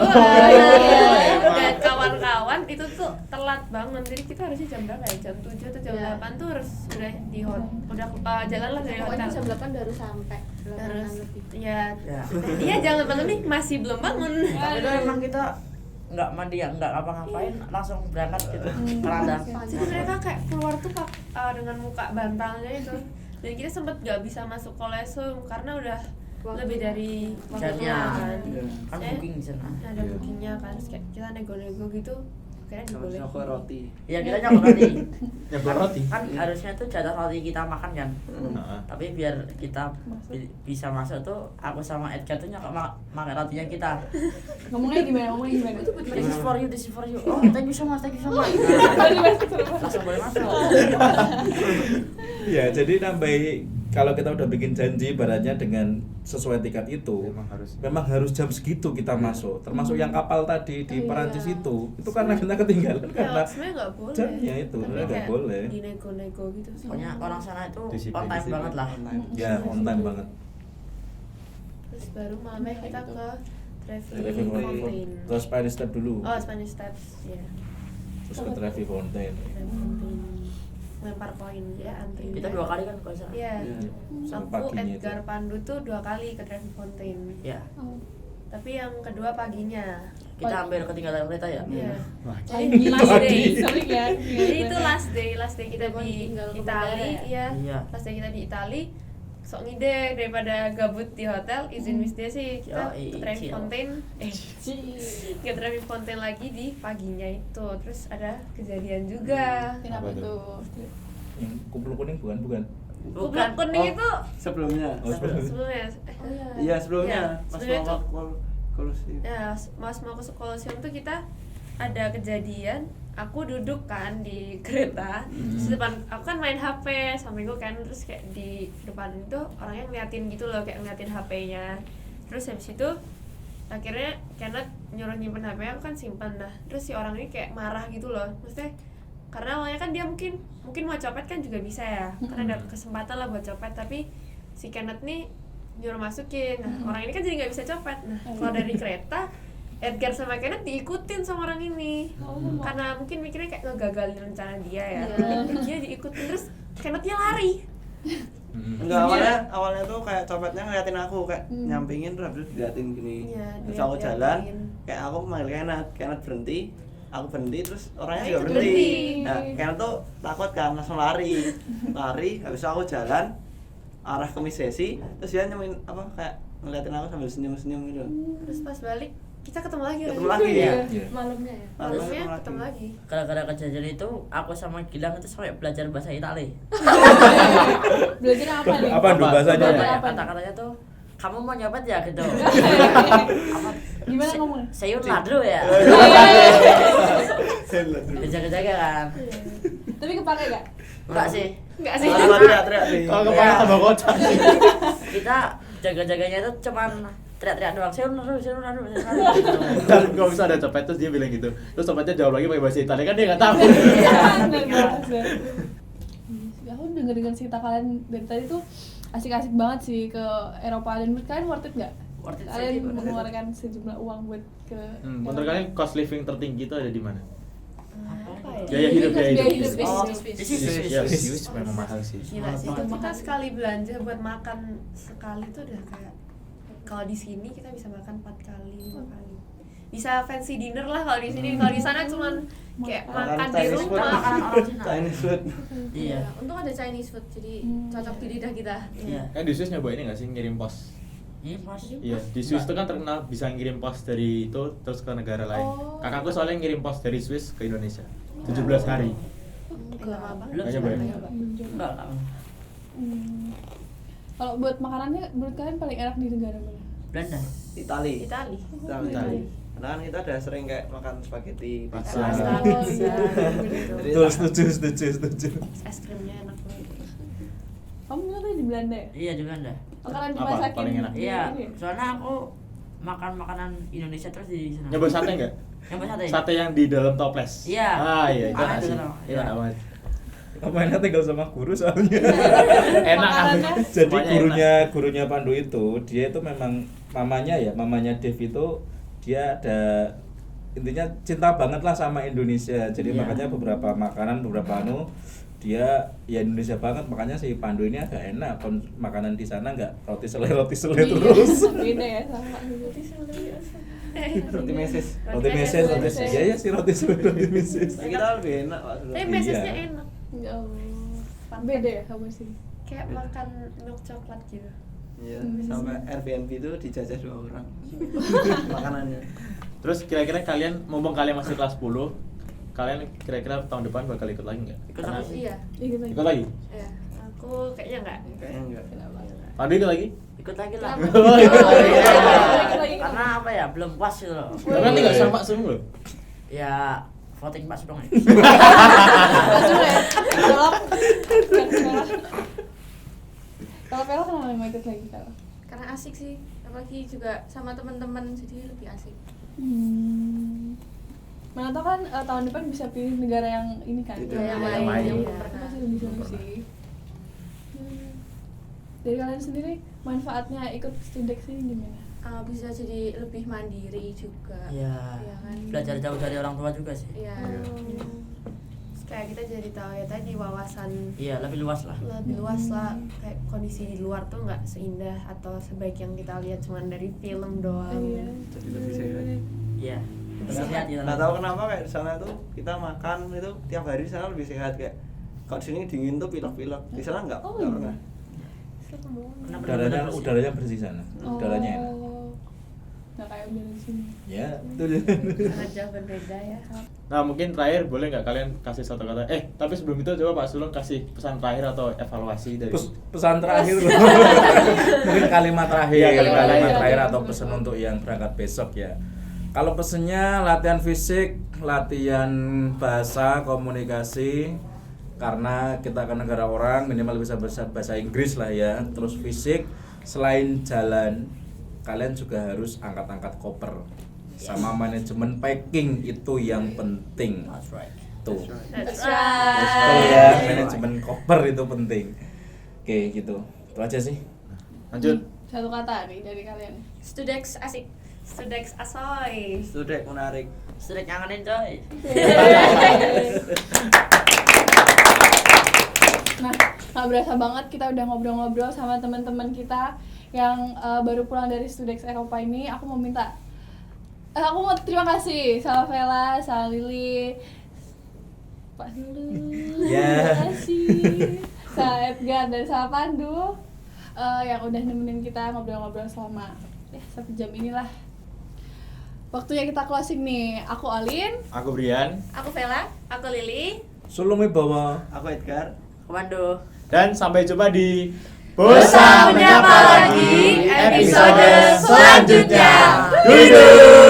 dan kawan-kawan itu tuh telat banget. Jadi kita harusnya jam berapa ya? Jam 7 atau jam Iya. 8 tuh harus udah di udah jalan lah dari Pokoknya hotel. jam 8 baru sampai. 8 Terus lebih. ya Ya. iya jangan banget nih masih belum bangun. Tapi itu emang kita nggak mandi ya, nggak apa-ngapain, langsung berangkat gitu. Keranda. Jadi mereka kayak keluar tuh dengan muka bantalnya itu. Dan kita sempet gak bisa masuk Kolosium karena udah lebih dari waktunya Jamnya. kan. Kan Saya- booking di sana. Ada bookingnya kan, terus kayak kita nego-nego gitu, akhirnya Sama dibolehin. Joko roti. Ya kita nyokot roti. Yang roti. Kan harusnya tuh jatah roti kita makan kan. Heeh. Tapi biar kita bisa masuk tuh aku sama Edgar tuh nyokot makan rotinya kita. Ngomongnya gimana? This is for you, this is for you. Oh, thank you so much, thank you so much. Langsung boleh masuk. Ya, jadi nambahi kalau kita udah bikin janji ibaratnya dengan sesuai tiket itu, memang harus jam segitu kita masuk. Termasuk yang kapal tadi di Iya. Perancis itu karena kita ketinggalan Ya, karena sebenarnya nggak boleh. jamnya itu, Tapi nggak kayak boleh. dinego-nego gitu sih. Pokoknya orang sana itu Disiplin, on time banget lah. Ya, on time banget. Terus baru malamnya kita ke Trevi Trevi Fountain. Fountain. Terus Spanish Step dulu. Oh, Spanish Steps, ya. Terus ke Trevi Fountain. Trevi Fountain. Lempar koin ya, antri. Kita 2 kali kan kalau salah. Iya. Sama Aku paginya itu. Edgar Pandu tuh 2 kali ke Trevi Fountain. Ya. Tapi yang kedua paginya. Kita hampir ketinggalan kereta ya. Iya. Wah, Jadi last day. Sering ya. Jadi itu last day kita Bukan di tinggal ke Itali, bandara ya? iya. Iya. Last day kita di Itali. Sok ngide daripada gabut di hotel, izin Miss Dia sih kita Yoi, ke Trevi chill. Fountain. Ke Trevi Fountain lagi di paginya itu. Terus ada kejadian juga. Kenapa Apa tuh? Yang kumpul kuning bukan? Kupluk kuning itu Sebelumnya. Oh, sebelumnya. Iya, sebelumnya. Iya, Pas sebelumnya mau tuh. Kolosium. Ya, mas mau ke Kolosium tuh kita ada kejadian. Aku duduk kan di kereta, terus depan aku kan main HP sampingku kan, terus kayak di depan itu orangnya ngeliatin gitu loh, kayak ngeliatin HP-nya. Terus habis itu akhirnya Kenneth nyuruh nyimpen HP-nya, aku kan simpan. Nah, terus si orang ini kayak marah gitu loh, maksudnya karena awalnya kan dia mungkin mau copet kan juga bisa ya, karena ada kesempatan lah buat copet, tapi si Kenneth nih nyuruh masukin. Nah, orang ini kan jadi nggak bisa copet. Nah, kalau dari kereta Edgar sama Kenneth diikutin sama orang ini karena mungkin mikirnya kayak ngegagalin rencana dia ya. Dia diikutin terus Kenneth-nya lari. Enggak, awalnya tuh kayak copetnya ngeliatin aku kayak nyampingin, terus habis itu diliatin gini. Iya, Terus aku diliatin. jalan, kayak aku manggil Kenneth berhenti, aku berhenti, terus orangnya Nah, juga itu berhenti. berhenti. Nah, Kenneth tuh takut kan, langsung lari, habis itu aku jalan arah ke Miss Sesi, terus dia nyemin apa kayak ngeliatin aku sambil senyum-senyum gitu. Terus pas balik kita ketemu lagi. Ketemu lagi ya? Iya. Malamnya ya. Malamnya ketemu lagi. Gara-gara kejadian itu aku sama Gilang itu sampai belajar bahasa Itali. Belajar apa nih? Apa dulu bahasanya? Apa? Kata-katanya tuh kamu mau nyopet ya gitu. Apa? Gimana ngomongnya? Sayur ladro ya. Kejaga-jaga kan. Tapi kepake gak? Enggak sih. Enggak sih. Kalau teriak-teriak sih. kalau kepala tambah kocak. Kita jaga-jaganya itu cuman teriak-teriak doang. Sayur ladro, sayur ladro, sayur ladro. Gitu. Dan kalau bisa ada copet terus dia bilang gitu. Terus copetnya jawab lagi pakai bahasa Italia kan dia nggak tahu. Bener banget. Aku denger cerita kalian dari tadi tuh asik-asik banget sih ke Eropa, dan menurut kalian worth it gak? Worth it Kalian sih, worth it. mengeluarkan sejumlah uang buat ke Menurut kalian cost living tertinggi itu ada di mana? Apa ya? Biaya hidup, biaya hidup. Oh, Swiss. this is Ya, Swiss. Swiss memang mahal sih. Gila sih, itu kita sekali belanja buat makan sekali tuh udah kayak kalau di sini kita bisa makan 4 kali, 5 kali. Bisa fancy dinner lah kalau di sini. Kalau di sana cuman kayak makan di Chinese food. rumah. Makanan orang Cina. Chinese food. Iya. Untung ada Chinese food jadi cocok di lidah kita. Iya. Kan di Swiss nyoba ini nggak sih ngirim pos? Iya, Mas. Iya, di Swiss itu kan terkenal bisa ngirim pos dari itu terus ke negara lain. Oh. Kakakku soalnya ngirim pos dari Swiss ke Indonesia. 17 hari. Lama banget. Belum Nggak sih, nyobain? nggak. Enggak lah. Kalau buat makanannya menurut kalian paling enak di negara mana? Belanda. Itali. Itali. Itali. Karena kan kita udah sering kayak makan spaghetti, Pasta. pizza. Oh, iya. Jadi Betul, setuju. Es krimnya enak banget. Kamu bilang tadi di Belanda ya? Iya di Belanda. Oh, karena Apa dimasakin paling enak? Iya, ini ya? soalnya aku makan makanan Indonesia terus di sana. Nyoba sate enggak? Yang sate. Sate yang di dalam toples. Iya. Ah iya, itu Ah, enak itu sih. enak. Itu Iya. enak banget. Kamu enak tinggal sama guru soalnya. Enak kan? Makanannya. Jadi Semuanya gurunya Pandu itu, dia itu memang mamanya Dev itu dia ada intinya cinta banget lah sama Indonesia. Jadi Iya. makanya beberapa makanan, beberapa dia ya Indonesia banget, makanya si Pandu ini agak enak. Makanan di sana nggak roti selai Iya, terus. beda ya sama roti meses. Roti meses, iya ya si roti meses. Ya, kita lebih enak Pak. Tapi Iya. mesesnya enak. Ya Allah. Beda ya sama sini. Kayak makan milk coklat gitu. Iya, sampai Airbnb itu dijajah 2 orang. Makanannya. Terus kira-kira kalian, mumpung kalian masih kelas 10, kalian kira-kira tahun depan bakal ikut lagi nggak? Ikut Karena- apa sih? Iya. Ikut lagi? Iya. Aku kayaknya enggak. Kayaknya enggak. Pandu ikut lagi? Ikut lagi lah. Oh, ikut lagi. Ikut lagi. Karena apa ya, belum puas gitu loh. Tapi nanti nggak sama semua loh. Ya voting Pak Sudong ya. Langsung ya. Kalau Vela kenapa mau ikut lagi kalau? Karena asik sih. Apalagi juga sama teman-teman jadi lebih asik. Mana tau kan tahun depan bisa pilih negara yang ini kan? Itu Yang yang lain. lain. Yang Itu pernah. masih lebih seru sih. Dari kalian sendiri manfaatnya ikut Studex ini gimana? Bisa jadi lebih mandiri juga. Iya. Iya kan? Belajar jauh dari orang tua juga sih. Iya. Terus kayak kita jadi tahu ya tadi wawasan Iya, lebih luas lah. lebih luas lah, kayak kondisi di luar tuh nggak seindah atau sebaik yang kita lihat cuma dari film doang. Iya. Jadi lebih sehat. Iya. Lebih sehat gitu. Nggak tahu kenapa kayak di sana tuh kita makan itu tiap hari di sana lebih sehat kayak. Kalau di sini dingin tuh pilek-pilek. Di sana enggak iya. pernah. Karena Udaranya bersih sana. Udaranya enak. Nggak kayak udah di sini. Ya, betul. Sangat jauh berbeda ya. Nah mungkin terakhir boleh nggak kalian kasih satu kata? Tapi sebelum itu coba Pak Sulung kasih pesan terakhir atau evaluasi dari. Pesan terakhir mungkin kalimat terakhir, Iya, kalimat terakhir atau pesan untuk yang berangkat besok ya. Kalau pesennya latihan fisik, latihan bahasa, komunikasi, karena kita ke negara orang minimal bisa bahasa Inggris lah ya. Terus fisik, selain jalan, kalian juga harus angkat-angkat koper. Sama manajemen packing itu yang penting. That's right. Tuh. That's Itu right. ya, manajemen koper itu penting. Oke, gitu. Itu aja sih. Lanjut. Satu kata nih dari kalian. Studex asik. Studex asoy. Studek menarik. Sering ngangenin coy. Nah, nggak berasa banget kita udah ngobrol-ngobrol sama teman-teman kita yang baru pulang dari Studex Eropa ini. Aku mau terima kasih sama Vela, sama Lili, Pak Dulu, Ya. terima kasih sama Edgar dan sama Pandu yang udah nemenin kita ngobrol-ngobrol selama 1 jam inilah. Waktunya kita closing nih. Aku Alin. Aku Brian. Aku Vela. Aku Lili. Sulumi bawa. Aku Edgar. Komando. Dan sampai jumpa di Bosa Menyapa Lagi, episode selanjutnya. Duduk.